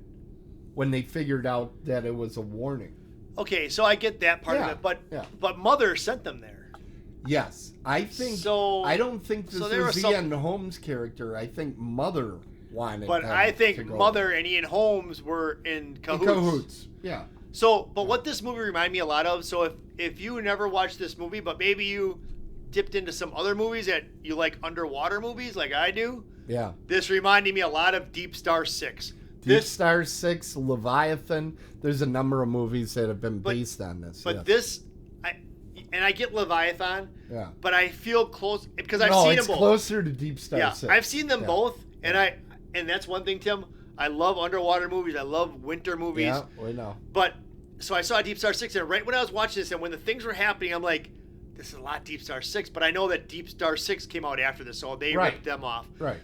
when they figured out that it was a warning. Okay, so I get that part of it, but Mother sent them there. Yes, I think. So I don't think this so there was was Ian Holmes' character. I think Mother wanted. But them I to think go. Mother and Ian Holmes were in cahoots. In cahoots. Yeah. So, but what this movie reminded me a lot of. So if you never watched this movie, but maybe you dipped into some other movies that you like, underwater movies like I do. Yeah. This reminded me a lot of Deep Star 6. Deep Star 6, Leviathan. There's a number of movies that have been based on this. But yes. this, I get Leviathan. Yeah. But I feel close because I've seen them both. it's closer to Deep Star 6. I've seen them both, and that's one thing, Tim. I love underwater movies. I love winter movies. Yeah, we know. But so I saw Deep Star 6, and right when I was watching this, and when the things were happening, I'm like, this is a lot Deep Star 6. But I know that Deep Star 6 came out after this, so they ripped them off. Right.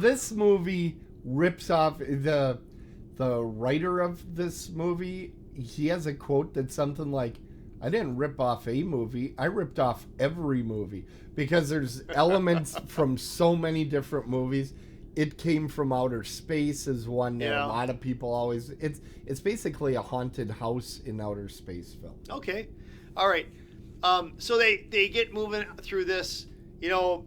This movie rips off the writer of this movie. He has a quote that's something like, I didn't rip off a movie, I ripped off every movie, because there's elements from so many different movies. It Came from Outer Space is one that a lot of people always, it's basically a haunted house in outer space film. Okay. All right. So they get moving through this. You know,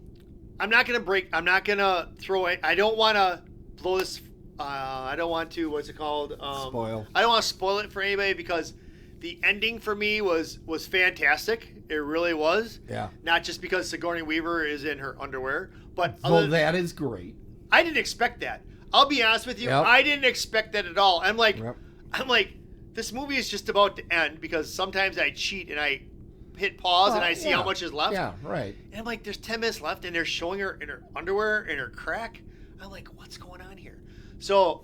I'm not gonna throw it. I don't want to blow this. I don't want to. What's it called? Spoil. I don't want to spoil it for anybody because the ending for me was fantastic. It really was. Yeah. Not just because Sigourney Weaver is in her underwear, but Well, that is great. I didn't expect that. I'll be honest with you. Yep. I didn't expect that at all. I'm like, Yep. this movie is just about to end because sometimes I cheat and I hit pause and I see how much is left. Yeah, right. And I'm like, there's 10 minutes left and they're showing her in her underwear and her crack. I'm like, what's going on here? So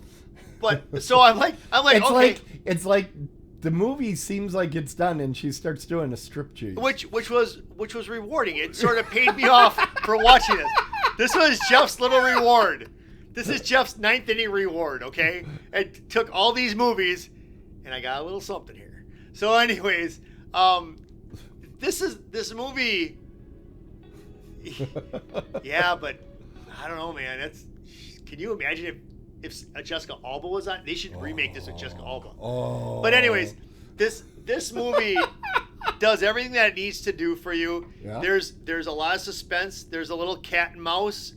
I'm like, It's okay. it's like the movie seems like it's done, and she starts doing a strip cheese. Which was rewarding. It sort of paid me off for watching this. This was Jeff's little reward. This is Jeff's ninth inning reward, okay? It took all these movies, and I got a little something here. So, anyways, this movie. Yeah, but I don't know, man. Can you imagine if Jessica Alba was on? They should remake this with Jessica Alba. Oh. But anyways, this movie does everything that it needs to do for you. Yeah. There's a lot of suspense. There's a little cat and mouse.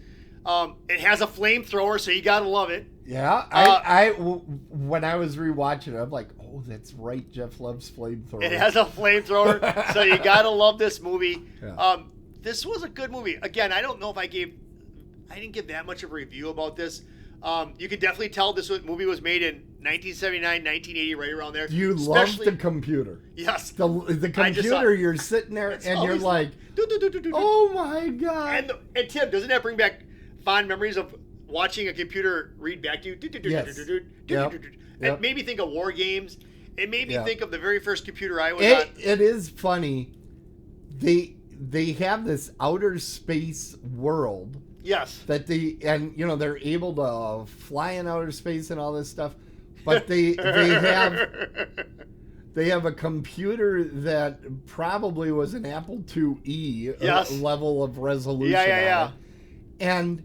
It has a flamethrower, so you gotta love it. Yeah, when I was rewatching it, I'm like, oh, that's right. Jeff loves flamethrowers. It has a flamethrower, so you gotta love this movie. Yeah. This was a good movie. Again, I don't know if I didn't give that much of a review about this. You could definitely tell this movie was made in 1979, 1980, right around there. You love the computer. Yes. The computer, you're sitting there and you're like, oh my God. And Tim, doesn't that bring back fond memories of watching a computer read back to you? Yes. It made me think of war games. It made me think of the very first computer I was on. It is funny. They have this outer space world. Yes. That they're able to fly in outer space and all this stuff, but they have a computer that probably was an Apple IIe level of resolution. Yeah. And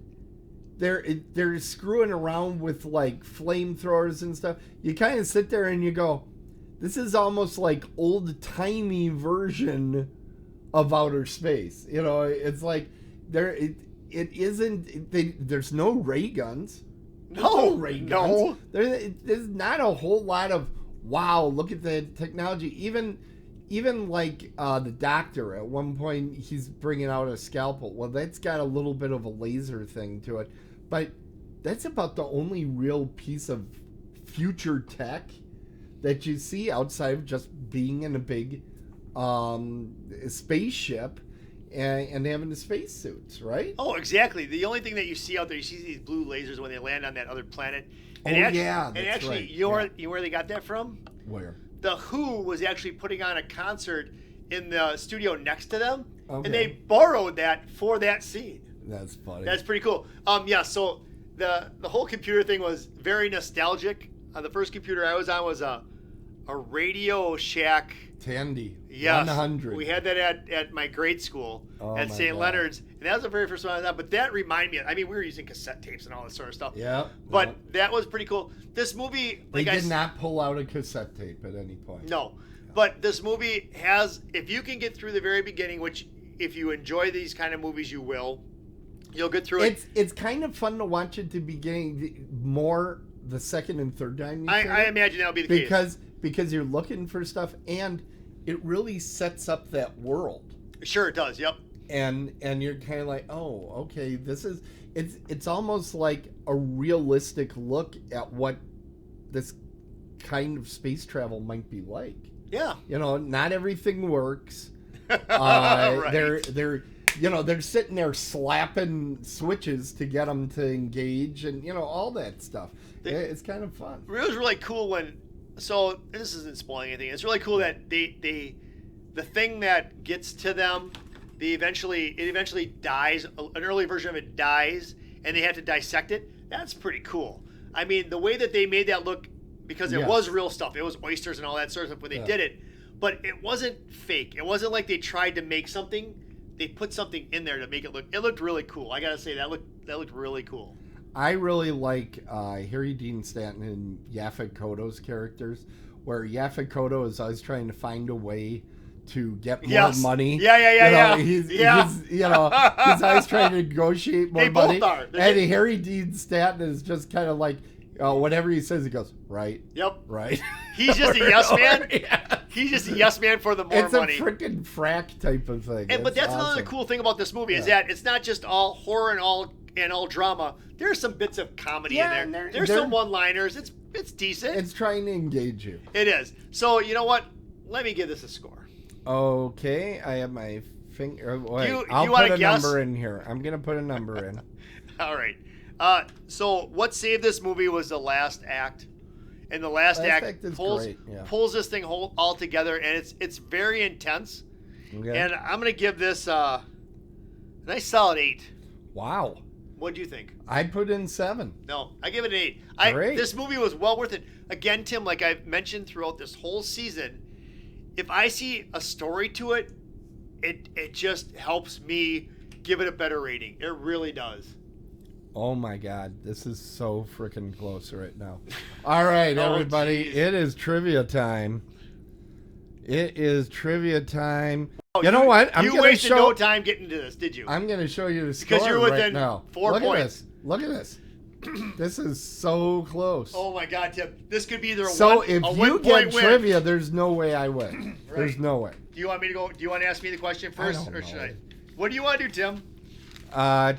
they're screwing around with like flamethrowers and stuff. You kind of sit there and you go, this is almost like old-timey version of outer space. You know, it's like there's no ray guns. No ray guns. There's not a whole lot of, wow, look at the technology. Even like the doctor, at one point he's bringing out a scalpel. Well, that's got a little bit of a laser thing to it. But that's about the only real piece of future tech that you see outside of just being in a big spaceship and having the spacesuits, right? Oh, exactly. The only thing that you see out there, you see these blue lasers when they land on that other planet. And that's right. You know where they got that from? Where? The Who was actually putting on a concert in the studio next to them, okay. and they borrowed that for that scene. That's funny. That's pretty cool. So the whole computer thing was very nostalgic. The first computer I was on was a Radio Shack Tandy. Yes. 100. We had that at my grade school at St. Leonard's, and that was the very first one I was on. But that reminded me, we were using cassette tapes and all this sort of stuff. Yeah. But that was pretty cool. This movie, they did not pull out a cassette tape at any point. No. But this movie has, if you can get through the very beginning, which if you enjoy these kind of movies, you will, you'll get through it. It's kind of fun to watch at the beginning more the second and third time. I imagine that'll be the case. Because you're looking for stuff, and it really sets up that world. Sure, it does. Yep. And you're kind of like, oh, okay, it's almost like a realistic look at what this kind of space travel might be like. Yeah. Not everything works. Right. They're sitting there slapping switches to get them to engage, and all that stuff. It's kind of fun. It was really cool when. So this isn't spoiling anything. It's really cool that the thing that gets to them, it eventually dies. An early version of it dies, and they have to dissect it. That's pretty cool. The way that they made that look, because it was real stuff. It was oysters and all that sort of stuff when they did it, but it wasn't fake. It wasn't like they tried to make something. They put something in there to make it look. It looked really cool. I gotta say that looked really cool. I really like Harry Dean Stanton and Yaphet Kotto's characters, where Yaphet Kotto is always trying to find a way to get more Yes. money. Yeah. He's he's always trying to negotiate more They both money. are. And Harry Dean Stanton is just kind of like, whatever he says, he goes, right. Yep. Right. He's just a yes man. Yeah. He's just a yes man for the more money. It's a freaking frack type of thing. But that's another awesome. cool thing about this movie is that it's not just all horror and all drama. There's some bits of comedy in there. There's some one-liners. It's decent. It's trying to engage you. It is. So you know what? Let me give this a score. Okay, I have my finger. Wait, You I'll wanna put a guess? number in here. I'm gonna put a number in. All right. So what saved this movie was the last act, and the last act is pulls great, yeah. pulls this thing all together, and it's very intense. Okay. And I'm gonna give this a nice solid 8. Wow. What do you think? I put in 7. No, I give it an 8. Great. This movie was well worth it. Again, Tim, like I've mentioned throughout this whole season, if I see a story to it, it just helps me give it a better rating. It really does. Oh my God, this is so freaking close right now. All right, Oh, everybody, geez. it is trivia time. It is trivia time. Oh, you know what? You wasted no time getting to this, did you? I'm going to show you the score Because you're right within now. 4 Look points. At this. Look at this. This is so close. Oh my God, Tim! This could be either so one, if a you 1 get point win. trivia, there's no way I win. Right. There's no way. Do you want me to go? Do you want to ask me the question first, don't or should know. I? What do you want to do, Tim?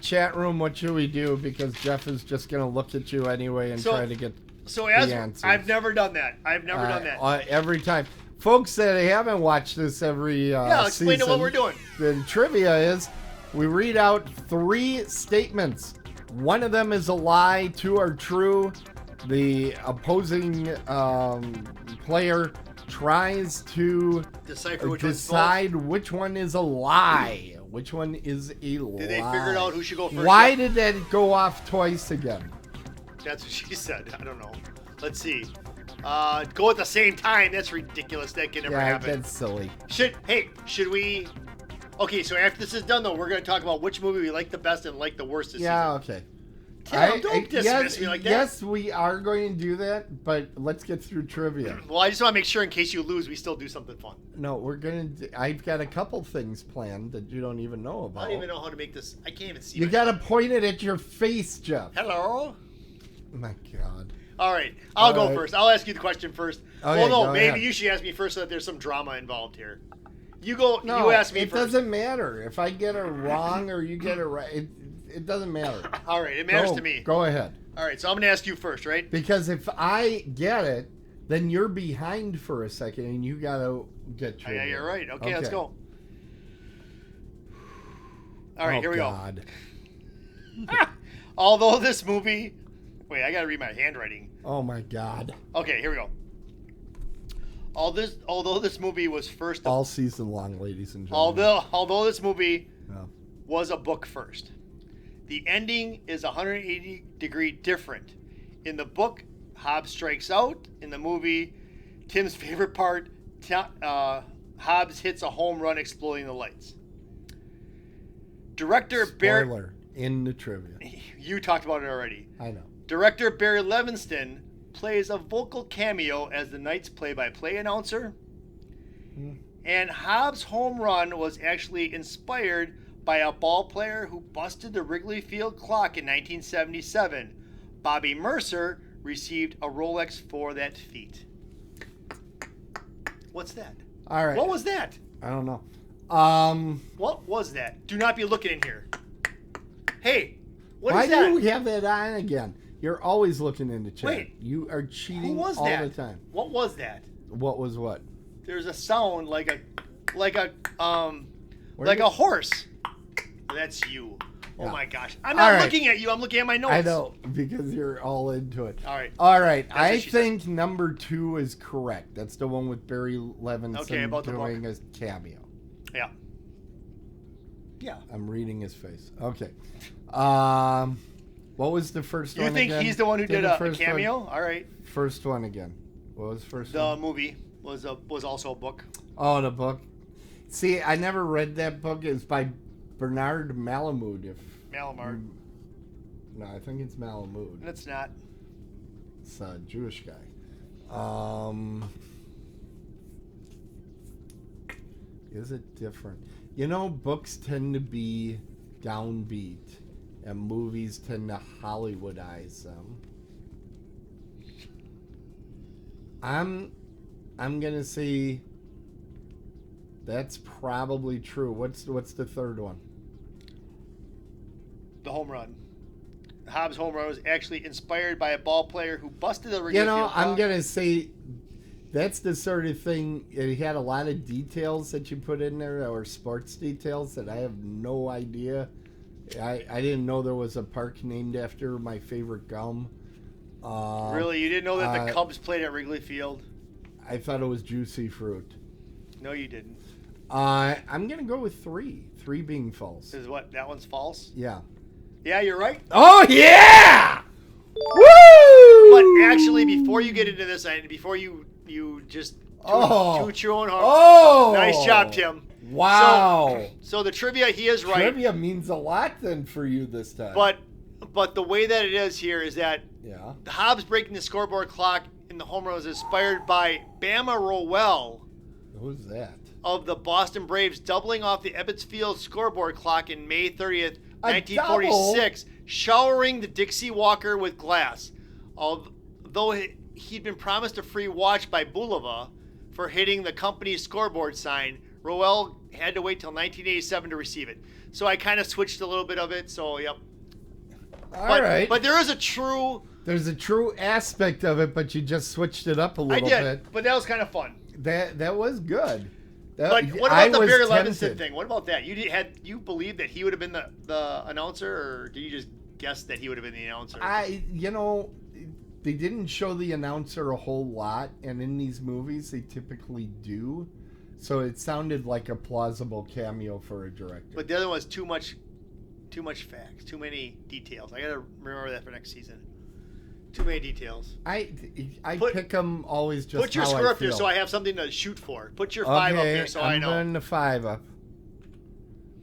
Chat room, what should we do? Because Jeff is just going to look at you anyway and try to get So as answers. I've never done that. I've never done that. Every time. Folks that haven't watched this every Yeah, explain to what season, we're doing. The trivia is we read out 3 statements. One of them is a lie, 2 are true. The opposing player tries to Decipher which one's decide which one is a lie. Which one is a lie? Did they figure out who should go first? Why did that go off twice again? That's what she said. I don't know. Let's see. Go at the same time. That's ridiculous. That can never happen. That's silly. Should we? Okay, so after this is done, though, we're going to talk about which movie we like the best and like the worst this Yeah, season. okay. Tim, don't dismiss me like that. Yes, we are going to do that, but let's get through trivia. Well, I just want to make sure in case you lose, we still do something fun. No, we're going to... I've got a couple things planned that you don't even know about. I don't even know how to make this. I can't even see. You myself. got to point it at your face, Jeff. Hello? Oh my God. All right. I'll go right. first. I'll ask you the question first. Okay, well, no, go maybe ahead. you should ask me first so that there's some drama involved here. You go. No, you ask me it first. doesn't matter. If I get it wrong or you get it right, it doesn't matter. All right. It matters to me. Go ahead. All right. So I'm going to ask you first, right? Because if I get it, then you're behind for a second and you got to get Oh, trivia. yeah, you're right. Okay, let's go. All right, Oh, here we God. go. Although this movie... Wait, I got to read my handwriting. Oh, my God. Okay, here we go. Although this movie was first... All season long, ladies and gentlemen. Although this movie No. was a book first, the ending is 180-degree different. In the book, Hobbs strikes out. In the movie, Tim's favorite part, Hobbs hits a home run exploding the lights. Director Barry... Spoiler in the trivia. You talked about it already. I know. Director Barry Levinston plays a vocal cameo as the Knights play-by-play announcer. And Hobbs' home run was actually inspired by a ball player who busted the Wrigley Field clock in 1977. Bobby Mercer received a Rolex for that feat. What's that? All right. What was that? I don't know. What was that? Do not be looking in here. Hey, what Why is that? do we have that on again? You're always looking in the chat. Wait. You are cheating Who was all that? the time. What was that? What was what? There's a sound like a Where horse. That's you. Oh Yeah. my gosh. I'm All not right. looking at you. I'm looking at my notes. I know, because you're all into it. All right. All right. That's I what she said. think number 2 is correct. That's the one with Barry Levinson Okay, about the book. doing a cameo. Yeah. Yeah. I'm reading his face. Okay. What was the first You one think again? he's the one who Give did the a first cameo? one. All right. First one again. What was the first The one? movie was also a book. Oh, the book. See, I never read that book. It's by Bernard Malamud. Malamar. No, I think it's Malamud. It's not. It's a Jewish guy. Is it different? Books tend to be downbeat, and movies tend to Hollywoodize them. I'm gonna say that's probably true. What's the third one? The home run. Hobbs' home run was actually inspired by a ball player who busted the Wrigley Field I'm clock. gonna say that's the sort of thing. It had a lot of details that you put in there, or sports details that I have no idea. I didn't know there was a park named after my favorite gum. Really? You didn't know that the Cubs played at Wrigley Field? I thought it was Juicy Fruit. No, you didn't. I'm going to go with 3. 3 being false. Is what? That one's false? Yeah. Yeah, you're right. Oh, yeah! Woo! But actually, before you get into this, and before you just toot your own horn. Oh! Nice job, Tim. Wow. So the trivia, he is right. Trivia means a lot then for you this time. But the way that it is here is that the Hobbs breaking the scoreboard clock in the home run was inspired by Bama Rowell. Who's that? Of the Boston Braves doubling off the Ebbets Field scoreboard clock in May 30th, 1946, showering the Dixie Walker with glass. Although he'd been promised a free watch by Bulova for hitting the company's scoreboard sign, Rowell had to wait till 1987 to receive it. So I kind of switched a little bit of it, so yep. All right. But there is a true... There's a true aspect of it, but you just switched it up a little bit. But that was kind of fun. That was good. But what about the Barry Levinson thing? What about that? You believed that he would have been the announcer, or did you just guess that he would have been the announcer? They didn't show the announcer a whole lot, and in these movies they typically do. So it sounded like a plausible cameo for a director. But the other one was too much facts, too many details. I gotta remember that for next season. Too many details. I pick them always just put your how score I up there feel. so I have something to shoot for. Put your 5 up there so I know. I'm putting the 5 up,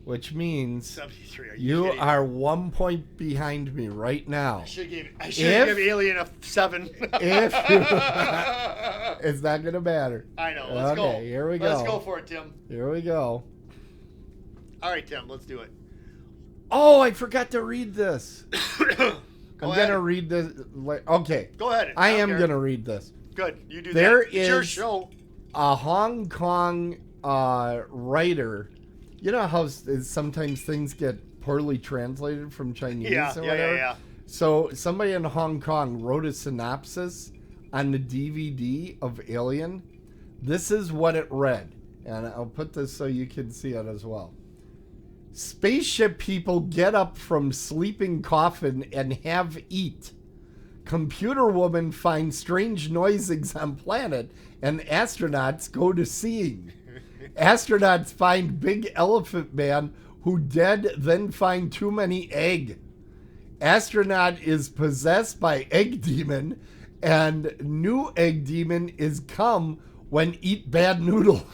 which means 73. you are 1 point behind me right now. I should have given Alien a 7. It's not gonna matter. I know. Let's go. Here we go. Let's go for it, Tim. Here we go. All right, Tim. Let's do it. Oh, I forgot to read this. I'm ahead. gonna read this. Okay. Go ahead. I am gonna read this. Good. You do there that. It's your show. A Hong Kong writer. You know how sometimes things get poorly translated from Chinese or whatever? Yeah. So somebody in Hong Kong wrote a synopsis on the DVD of Alien. This is what it read. And I'll put this so you can see it as well. Spaceship people get up from sleeping coffin and have eat. Computer woman finds strange noisings on planet and astronauts go to seeing. Astronauts find big elephant man who dead then find too many egg. Astronaut is possessed by egg demon and new egg demon is come when eat bad noodle.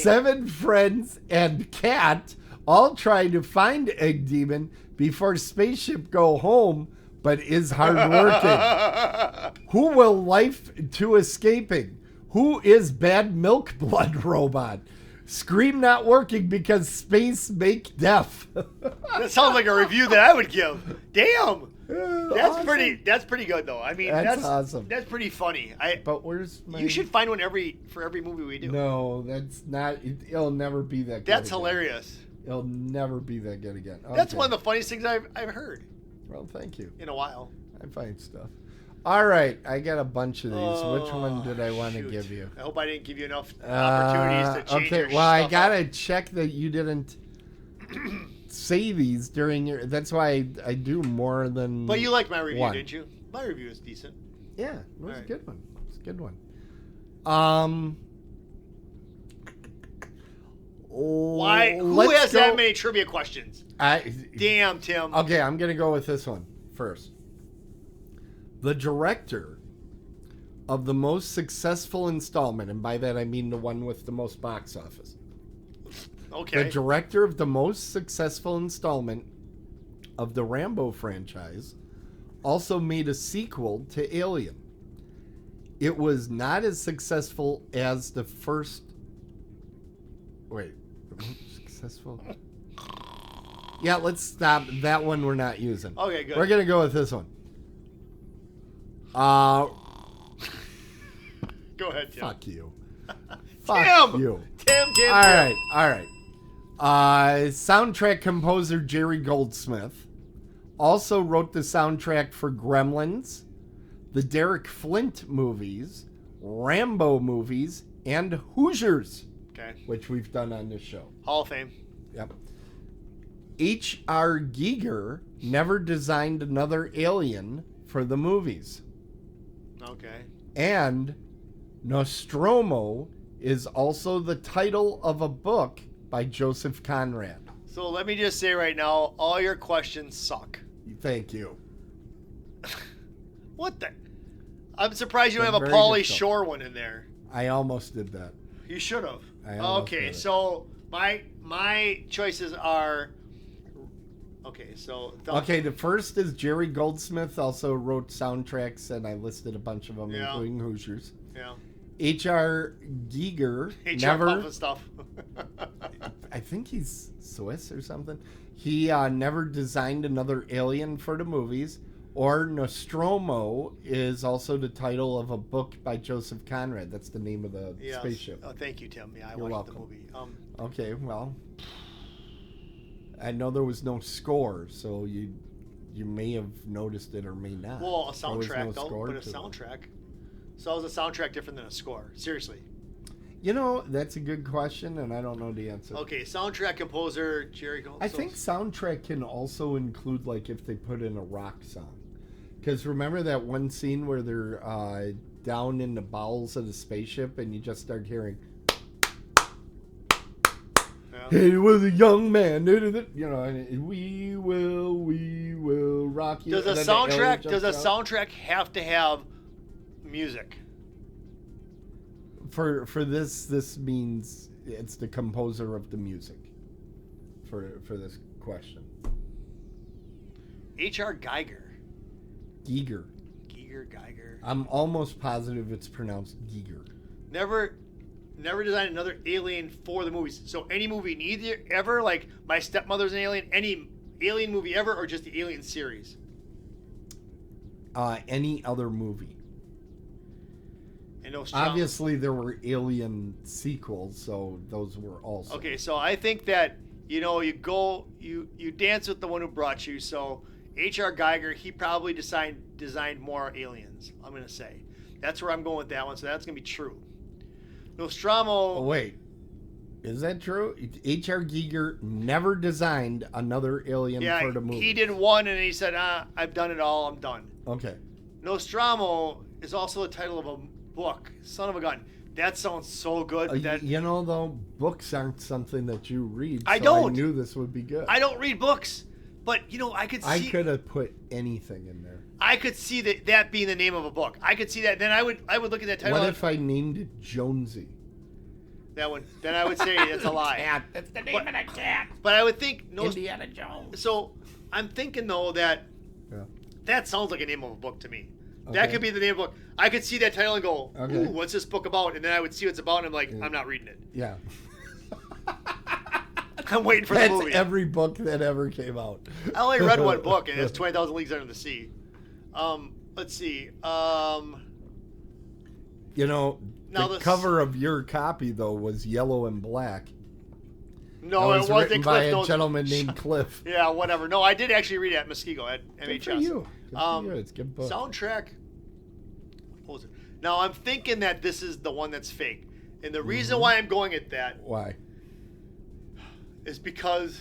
7 friends and cat all trying to find egg demon before spaceship go home, but is hard working. Who will life to escaping? Who is bad milk blood robot? Scream not working because space make deaf. That sounds like a review that I would give. Damn. That's awesome. That's pretty good though. I mean, that's awesome. That's pretty funny. But where's my... You should find one for every movie we do. No, that's not. It'll never be that good. That's again. Hilarious. It'll never be that good again. Okay. That's one of the funniest things I've heard. Well, thank you. In a while. I find stuff. All right, I got a bunch of these. Which one did I want to give you? I hope I didn't give you enough opportunities to change your Okay, well, I gotta up. check that you didn't say these during your. That's why I do more than. But you liked my review, one. didn't you? My review is decent. Yeah, it was a good one. It's a good one. Why? Who has that many trivia questions? Damn, Tim. Okay, I'm gonna go with this one first. The director of the most successful installment, and by that I mean the one with the most box office. Okay. The director of the most successful installment of the Rambo franchise also made a sequel to Alien. It was not as successful as the first Wait. Successful. Yeah, let's stop. That one we're not using. Okay, good. We're going to go with this one. Go ahead, Tim. Fuck you. Tim! You. Tim. All right. Soundtrack composer Jerry Goldsmith also wrote the soundtrack for Gremlins, the Derek Flint movies, Rambo movies, and Hoosiers, which we've done on this show. Hall of Fame. Yep. H.R. Giger never designed another alien for the movies. Okay. And Nostromo is also the title of a book by Joseph Conrad. So let me just say right now, all your questions suck. Thank you. What the? I'm surprised you don't have a Very Pauly difficult. Shore one in there. I almost did that. You should have. Okay, so my choices are. Okay, so. The first is Jerry Goldsmith, also wrote soundtracks, and I listed a bunch of them, including Hoosiers. Yeah. H.R. Giger never. Stuff. I think he's Swiss or something. He never designed another alien for the movies. Or Nostromo is also the title of a book by Joseph Conrad. That's the name of the spaceship. Oh, thank you, Tim. Yeah, You're watched welcome. the movie. Okay, well, I know there was no score, so you may have noticed it or may not. Well, a soundtrack, no score but a soundtrack. So is a soundtrack different than a score? Seriously. You know, that's a good question, and I don't know the answer. Okay, soundtrack composer Jerry Goldsmith. I think soundtrack can also include, like, if they put in a rock song. Because remember that one scene where they're down in the bowels of the spaceship and you just start hearing, "He was a young man, you know, and we will rock you." Does a soundtrack have to have music? For this means it's the composer of the music for this question. H.R. Giger. Giger. I'm almost positive it's pronounced Giger. Never designed another alien for the movies. So any movie, neither ever, like My Stepmother's an Alien, any alien movie ever, or just the Alien series? Any other movie. And obviously there were Alien sequels, so those were also. Okay, so I think that, you dance with the one who brought you, so H.R. Giger, he probably designed more aliens, I'm going to say. That's where I'm going with that one, so that's going to be true. Nostromo... Oh, wait. Is that true? H.R. Giger never designed another alien for the movie. He did one, and he said, I've done it all, I'm done. Okay. Nostromo is also the title of a book. Son of a gun. That sounds so good. Though, books aren't something that you read, I don't. I knew this would be good. I don't read books. But, I could see... I could have put anything in there. I could see that being the name of a book. I could see that. Then I would look at that title. What if I named it Jonesy? That one. Then I would say it's a lie. Cat. That's the name of the cat. But I would think... Indiana Jones. So, I'm thinking, though, that that sounds like a name of a book to me. Okay. That could be the name of a book. I could see that title and go, ooh, what's this book about? And then I would see what it's about, and I'm like, I'm not reading it. Yeah. I'm waiting for the movie. That's every book that ever came out. I only read one book, and it's 20,000 Leagues Under the Sea. Let's see. The cover of your copy, though, was yellow and black. No, it wasn't. Written by a gentleman named Cliff. Yeah, whatever. No, I did actually read it at Muskego at MHS. Good for you. Good for you. It's a good book. Soundtrack. What was it? Now, I'm thinking that this is the one that's fake. And the reason why I'm going at that... Why? Is because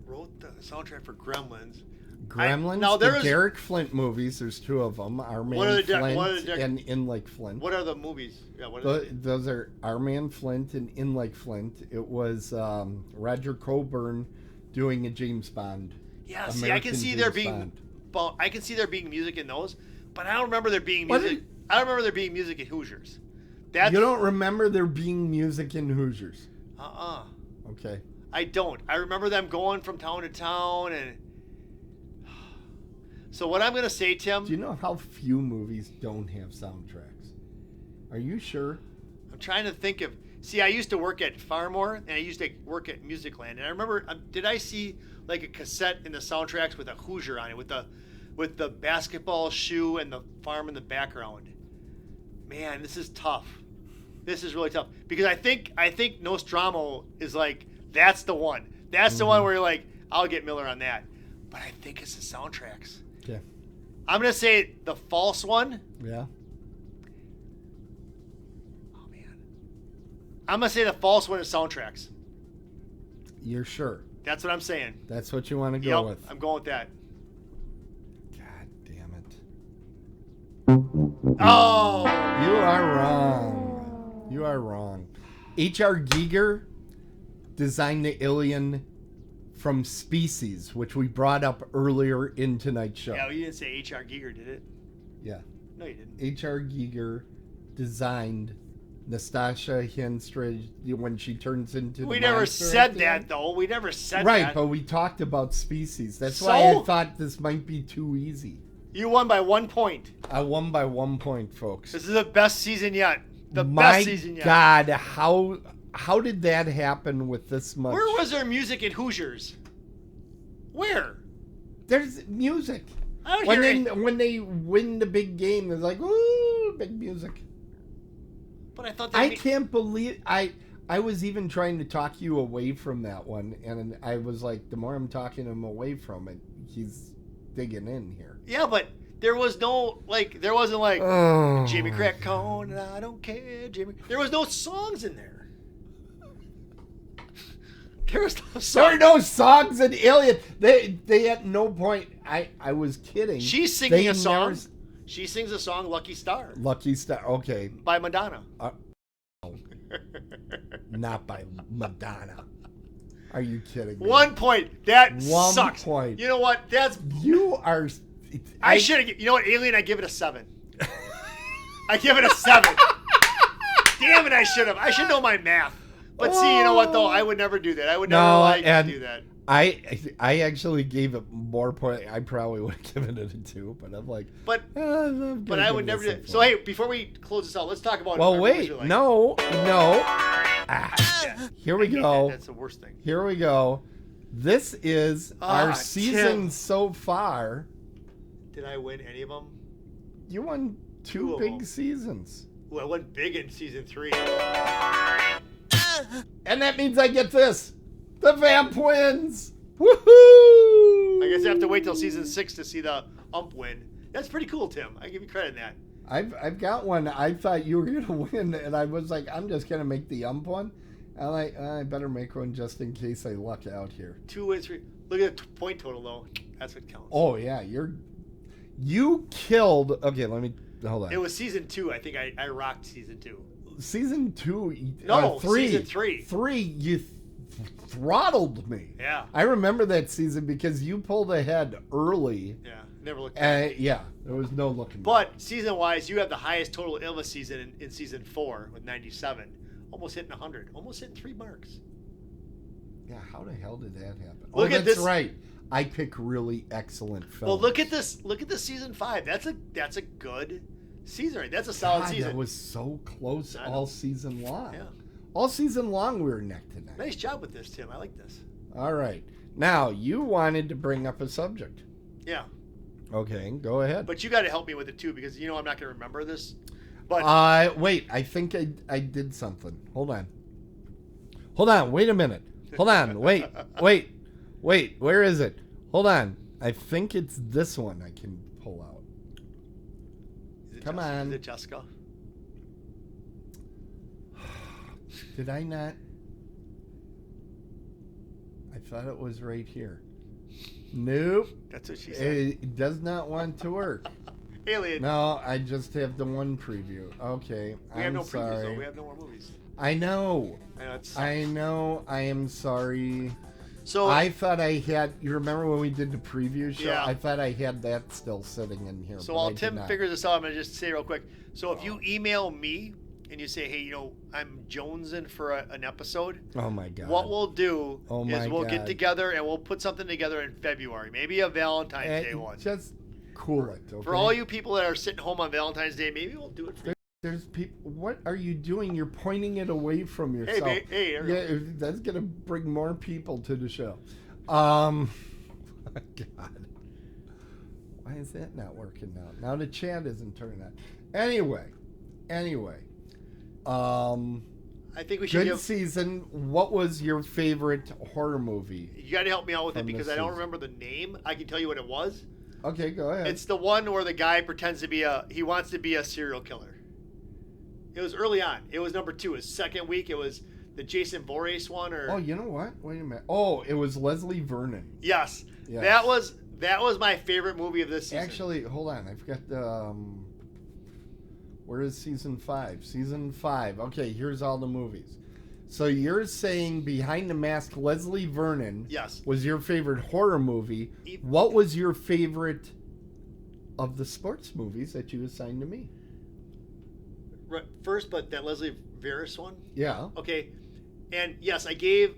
wrote the soundtrack for Gremlins. Gremlins, the Derek Flint movies. There's two of them. Our Man Flint and In Like Flint. What are the movies? Yeah, those are Our Man Flint and In Like Flint. It was Roger Coburn doing a James Bond. Yeah, see, I can see there being music in those, but I don't remember there being music. I don't remember there being music in Hoosiers. You don't remember there being music in Hoosiers? Okay. I don't. I remember them going from town to town, and so what I'm going to say, Tim... Do you know how few movies don't have soundtracks? Are you sure? I'm trying to think of... See, I used to work at Farmore, and I used to work at Musicland, and I remember, did I see like a cassette in the soundtracks with a Hoosier on it, with the basketball shoe and the farm in the background? Man, this is tough. This is really tough because I think Nostromo is like that's the one. That's the one where you're like, I'll get Miller on that, but I think it's the soundtracks. Okay. I'm gonna say the false one. Yeah. I'm going to say the false one is soundtracks. You're sure? That's what I'm saying. That's what you want to go with? I'm going with that. God damn it. Oh! You are wrong. You are wrong. H.R. Giger designed the alien from Species, which we brought up earlier in tonight's show. Yeah, well, you didn't say H.R. Giger, did it? Yeah. No, you didn't. H.R. Giger designed Nastasha Henstridge when she turns into the We never said that, though. We never said that. Right, but we talked about Species. That's why I thought this might be too easy. You won by 1 point. I won by 1 point, folks. This is the best season yet. Best season yet. My God, how did that happen with this much? Where was there music in Hoosiers? Where? There's music. I don't hear it. When they win the big game, they're like, ooh, big music. But I thought I can't believe I was even trying to talk you away from that one, and I was like, the more I'm talking him away from it, he's digging in here. Yeah, but there was no there wasn't like Jimmy Crack Cone and I don't care, Jimmy. There was no songs in there. There was no songs. There were no songs in Alien. They at no point. I was kidding. She's singing a song. She sings a song, Lucky Star. Lucky Star, okay. By Madonna. Not by Madonna. Are you kidding me? 1 point. That 1 sucks. point. You know what? You are... I should have... You know what, Alien, I give it a 7. I give it a 7. Damn it, I should have. I should know my math. But see, you know what, though? I would never do that. I would never do that. I actually gave it more point. I probably would have given it a 2, but I'm like, but I would never do it. So hey, before we close this out, let's talk about. Well, wait, no. Here we go. That's the worst thing. Here we go. This is our season so far. Did I win any of them? You won 2 big seasons. Well, I won big in season 3. And that means I get this. The Vamp wins! Woohoo! I guess I have to wait till season 6 to see the ump win. That's pretty cool, Tim. I give you credit in that. I've got one. I thought you were gonna win, and I was like, I'm just gonna make the ump one. I'm like, I better make one just in case I luck out here. 2 wins, 3. Look at the point total though. That's what counts. Oh yeah, you killed. Okay, let me hold on. It was season 2. I think I rocked season 2. Season 2. No, 3. Season 3. 3. You throttled me. Yeah. I remember that season because you pulled ahead early. Yeah. Never looked back. Yeah. There was no looking back. But season-wise, you have the highest total illness season in season 4 with 97. Almost hitting 100. Almost hitting 3 marks. Yeah, how the hell did that happen? Look at that's this. Right. I pick really excellent films. Well, look at this. Look at the season 5. That's a good season. Right? That's a solid season. That was so close all season long. Yeah. All season long we were neck to neck. Nice job with this, Tim. I like this. All right. Now, you wanted to bring up a subject. Yeah. Okay, go ahead. But you got to help me with it too because I'm not going to remember this. But wait, I think I did something. Hold on. Wait a minute. Hold on. Wait. Where is it? Hold on. I think it's this one I can pull out. Come on. Is it Jessica? Did I not? I thought it was right here. Nope. That's what she said. It does not want to work. Alien. No, I just have the one preview. Okay, We have no sorry. previews, though. We have no more movies. I know. I know. I am sorry. So I thought I had. You remember when we did the preview show? Yeah. I thought I had that still sitting in here. So while Tim figures this out, I'm going to just say real quick. So if you email me and you say, hey, I'm jonesing for an episode. Oh my God. What we'll do is we'll God. get together and we'll put something together in February. Maybe a Valentine's Day one. Just cool it. Okay? For all you people that are sitting home on Valentine's Day, maybe we'll do it for you. there's people. What are you doing? You're pointing it away from yourself. Hey, that's gonna bring more people to the show. God, why is that not working now? Now the chat isn't turning on. Anyway. I think we should Good season. What was your favorite horror movie? You got to help me out with it From because this I don't season. remember the name. I can tell you what it was. Okay, go ahead. It's the one where the guy pretends to be he wants to be a serial killer. It was early on. It was number 2. His second week. It was the Jason Voorhees one, or Oh, you know what? Wait a minute. Oh, it was Leslie Vernon. yes, Yes. that was my favorite movie of this season. Actually, hold on. I forgot the. Where is season 5? Season 5. Okay, here's all the movies. So you're saying Behind the Mask, Leslie Vernon Yes. was your favorite horror movie. What was your favorite of the sports movies that you assigned to me? Right, first, but that Leslie Vernon one. Yeah. Okay, and yes, I gave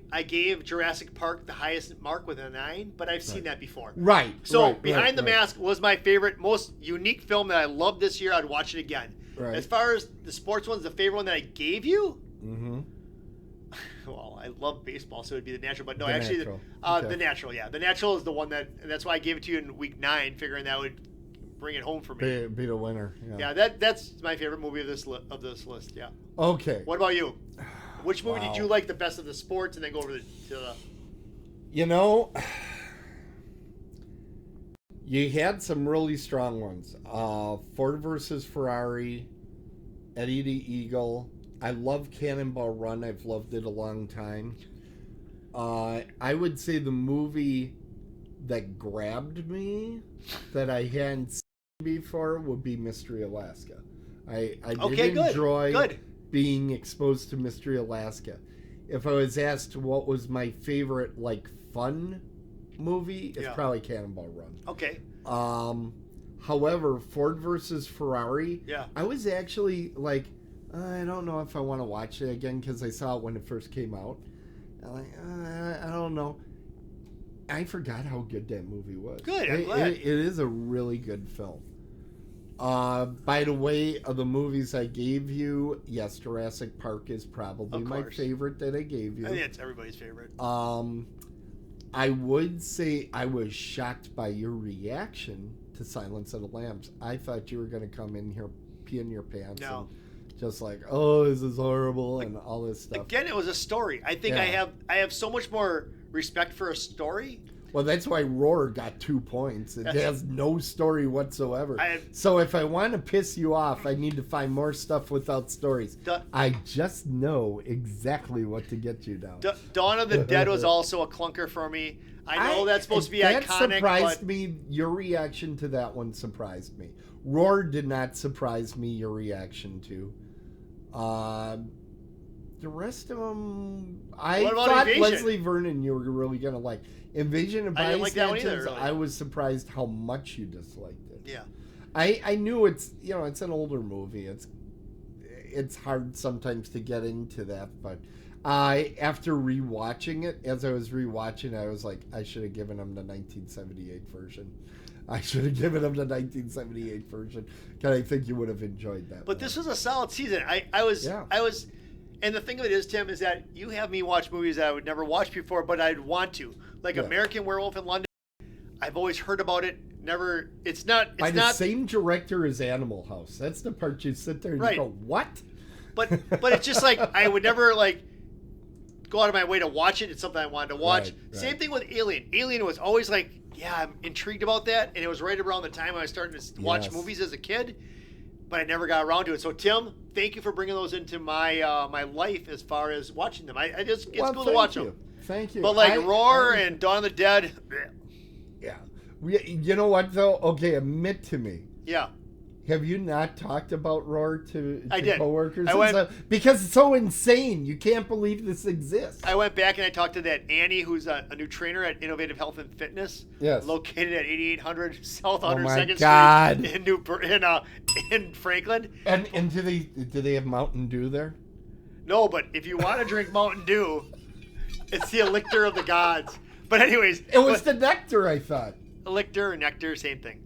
Jurassic Park the highest mark with a 9, but I've seen that before. Right. So Behind the Mask was my favorite, most unique film that I loved this year. I'd watch it again. Right. As far as the sports one's the favorite one that I gave you. Mm-hmm. Well, I love baseball, so it'd be The Natural. But no, The actually, Natural. The Natural. Yeah, The Natural is the one that's why I gave it to you in week 9, figuring that would bring it home for me. Be the winner. Yeah, that's my favorite movie of this list. Yeah. Okay. What about you? Which movie Wow. did you like the best of the sports, and then go over to the You know, you had some really strong ones. Ford versus Ferrari, Eddie the Eagle. I love Cannonball Run. I've loved it a long time. I would say the movie that grabbed me that I hadn't seen before would be Mystery Alaska. I did enjoy being exposed to Mystery Alaska. If I was asked what was my favorite fun movie, it's probably Cannonball Run. Okay. However, Ford versus Ferrari, Yeah. I was actually I don't know if I want to watch it again because I saw it when it first came out. I don't know. I forgot how good that movie was. Good, I'm glad. It is a really good film. By the way, of the movies I gave you, yes, Jurassic Park is probably my favorite that I gave you. I think it's everybody's favorite. I would say I was shocked by your reaction to Silence of the Lambs. I thought you were going to come in here peeing your pants. No. And just oh, this is horrible and all this stuff. Again, it was a story. I think I have so much more respect for a story. Well, that's why Roar got 2 points. It has no story whatsoever. So if I want to piss you off, I need to find more stuff without stories. I just know exactly what to get you down. Dawn of the Dead was also a clunker for me. I know that's supposed to be iconic. That surprised me. Your reaction to that one surprised me. Roar did not surprise me, your reaction to. The rest of them, I thought Invasion? Leslie Vernon you were really going to like. Invasion of I didn't like that one Bystanders, either, really. I was surprised how much you disliked it. Yeah. I knew it's an older movie. It's hard sometimes to get into that, but after rewatching it, as I was rewatching, I was like, I should have given him the 1978 version. Because I think you would have enjoyed that. But this was a solid season. I was, and the thing of it is, Tim, is that you have me watch movies that I would never watch before, but I'd want to. Like American Werewolf in London. I've always heard about it. Never. It's not. By the same director as Animal House. That's the part you sit there and you go, what? But it's just I would never go out of my way to watch it. It's something I wanted to watch. Right. Same thing with Alien. Alien was always I'm intrigued about that, and it was right around the time I was starting to watch movies as a kid, but I never got around to it. So Tim, thank you for bringing those into my my life as far as watching them. It's cool to watch them. Thank you. But Roar and Dawn of the Dead. Yeah. You know what though? Okay, admit to me. Yeah. Have you not talked about Roar to coworkers? Because it's so insane. You can't believe this exists. I went back and I talked to that Annie, who's a new trainer at Innovative Health and Fitness. Yes. Located at 8800 South 102nd Street in Franklin. And do they have Mountain Dew there? No, but if you want to drink Mountain Dew, it's the elixir of the gods. But anyways, it was the nectar, I thought. Elixir, nectar, same thing.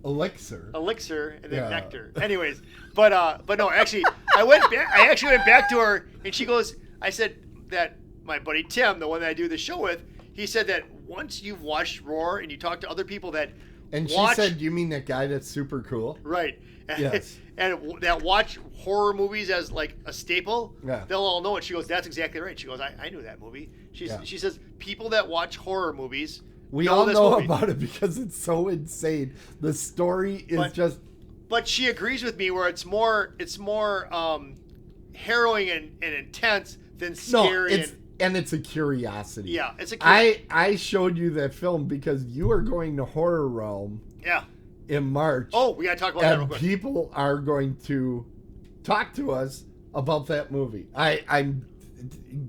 Elixir. Elixir and then Yeah. nectar. Anyways, but no, actually, I actually went back to her, and she goes, I said that my buddy Tim, the one that I do the show with, he said that once you've watched Roar and you talk to other people that And watch, she said, "You mean that guy that's super cool?" right? Yes. And that watch horror movies as like a staple, Yeah. they'll all know it. She goes, "That's exactly right." She goes, "I knew that movie." Yeah. She says, "People that watch horror movies, We all know movie." about it because it's so insane. The story is just. But she agrees with me where it's more harrowing and intense than scary. And it's a curiosity. Yeah, it's a. I showed you that film because you are going to Horror Realm. Yeah. In March. Oh, we gotta talk about that real and quick. people are going to talk to us about that movie. I'm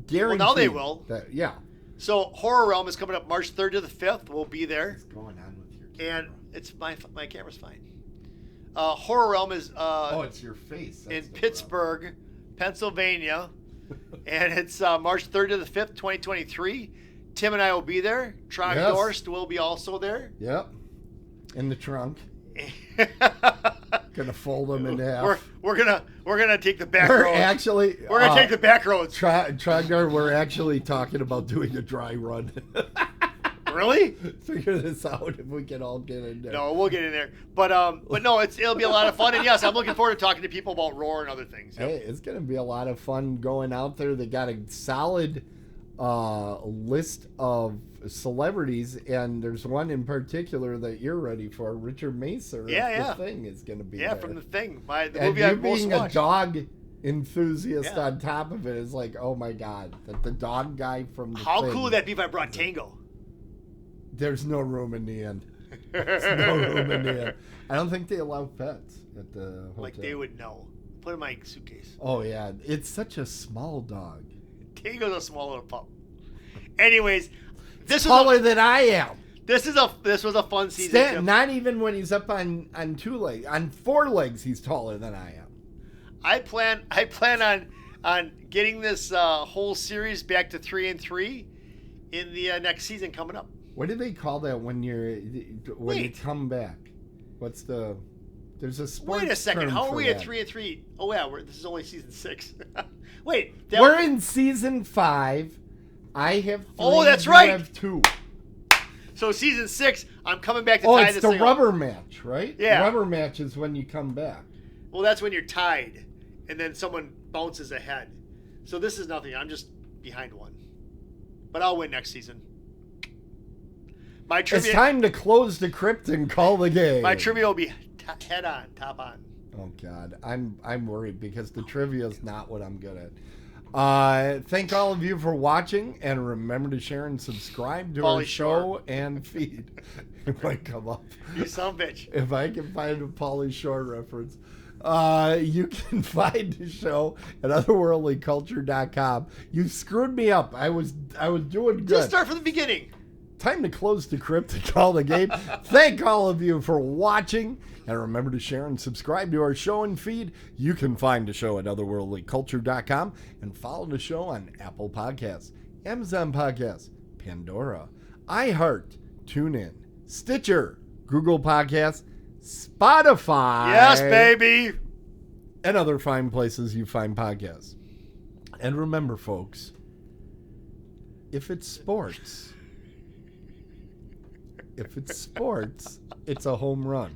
guaranteed. Well, now they will. Yeah. So Horror Realm is coming up March 3rd to the 5th. We'll be there. What's going on with your camera? And it's my camera's fine. Horror Realm is it's your face. That's in the Pittsburgh, Pennsylvania, and it's March 3rd to the 5th, 2023. Tim and I will be there. Trogdorst will be also there. Yep. In the trunk. Gonna fold them in half. We're gonna take the back We're roads. actually We're gonna take the back roads. Trogdor, we're actually talking about doing a dry run. Really? Figure this out if we can all get in there. No, we'll get in there. But no, it'll be a lot of fun. And yes, I'm looking forward to talking to people about Roar and other things. Yep. Hey, it's gonna be a lot of fun going out there. They got a solid list of celebrities, and there's one in particular that you're ready for. Richard Macer. Yeah. The Thing is gonna be Yeah, there. from The Thing. The and movie you I've most being a watched. dog enthusiast Yeah. on top of it is like, oh my god, that the dog guy from The How Thing. cool would that be if I brought Tango? There's no room in the end. There's no room in the end. I don't think they allow pets at the hotel. Like they would know. Put it in my suitcase. Oh yeah, it's such a small dog. Tango's a small little pup. Anyways, this Taller than I am. this was a fun season. Tim. Not even when he's up on 2 legs, on 4 legs, he's taller than I am. I plan on getting this whole series back to 3 and 3 in the next season coming up. What do they call that when you Wait. come back? There's a sports Wait a second. term How are for we at that. 3 and 3? Oh yeah, this is only season 6. Wait, We're in season 5. I have 3. Oh, that's you right. have 2. So season 6, I'm coming back to Oh, tie it's this the thing rubber up. match, right? Yeah. Rubber match is when you come back. Well, that's when you're tied, and then someone bounces ahead. So this is nothing. I'm just behind one, but I'll win next season. My trivia. It's time to close the crypt and call the game. My trivia will be head on, top on. Oh God, I'm worried because the trivia is not what I'm good at. Thank all of you for watching, and remember to share and subscribe to our Pauly show Shore. and feed. It might come up. You son of a bitch. If I can find a Pauly Shore reference. You can find the show at otherworldlyculture.com. You screwed me up. I was doing good. Just start from the beginning. Time to close the crypt and call the game. Thank all of you for watching. And remember to share and subscribe to our show and feed. You can find the show at otherworldlyculture.com and follow the show on Apple Podcasts, Amazon Podcasts, Pandora, iHeart, TuneIn, Stitcher, Google Podcasts, Spotify. Yes, baby. And other fine places you find podcasts. And remember, folks, if it's sports, it's a home run.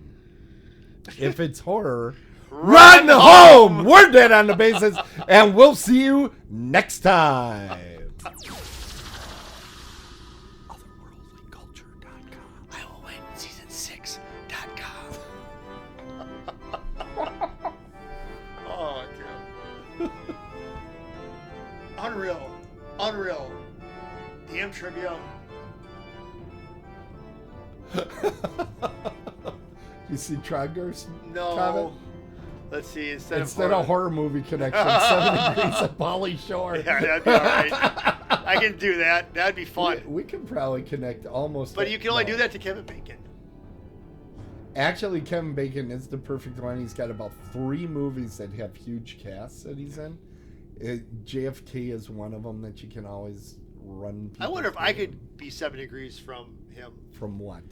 If it's horror, run home! We're dead on the bases, and we'll see you next time. Otherworldlyculture.com. I will win season6.com. Oh, dude. Unreal. Damn trivia. You see Trogdor's No. comment? Let's see. Instead of horror movie connection, 7 degrees of Pauly Shore. Yeah, that'd be all right. I can do that. That'd be fun. We can probably connect almost. But you can only do that to Kevin Bacon. Actually, Kevin Bacon is the perfect one. He's got about 3 movies that have huge casts that he's in. JFK is one of them that you can always run. I wonder if people I through. could be 7 degrees from him. From what?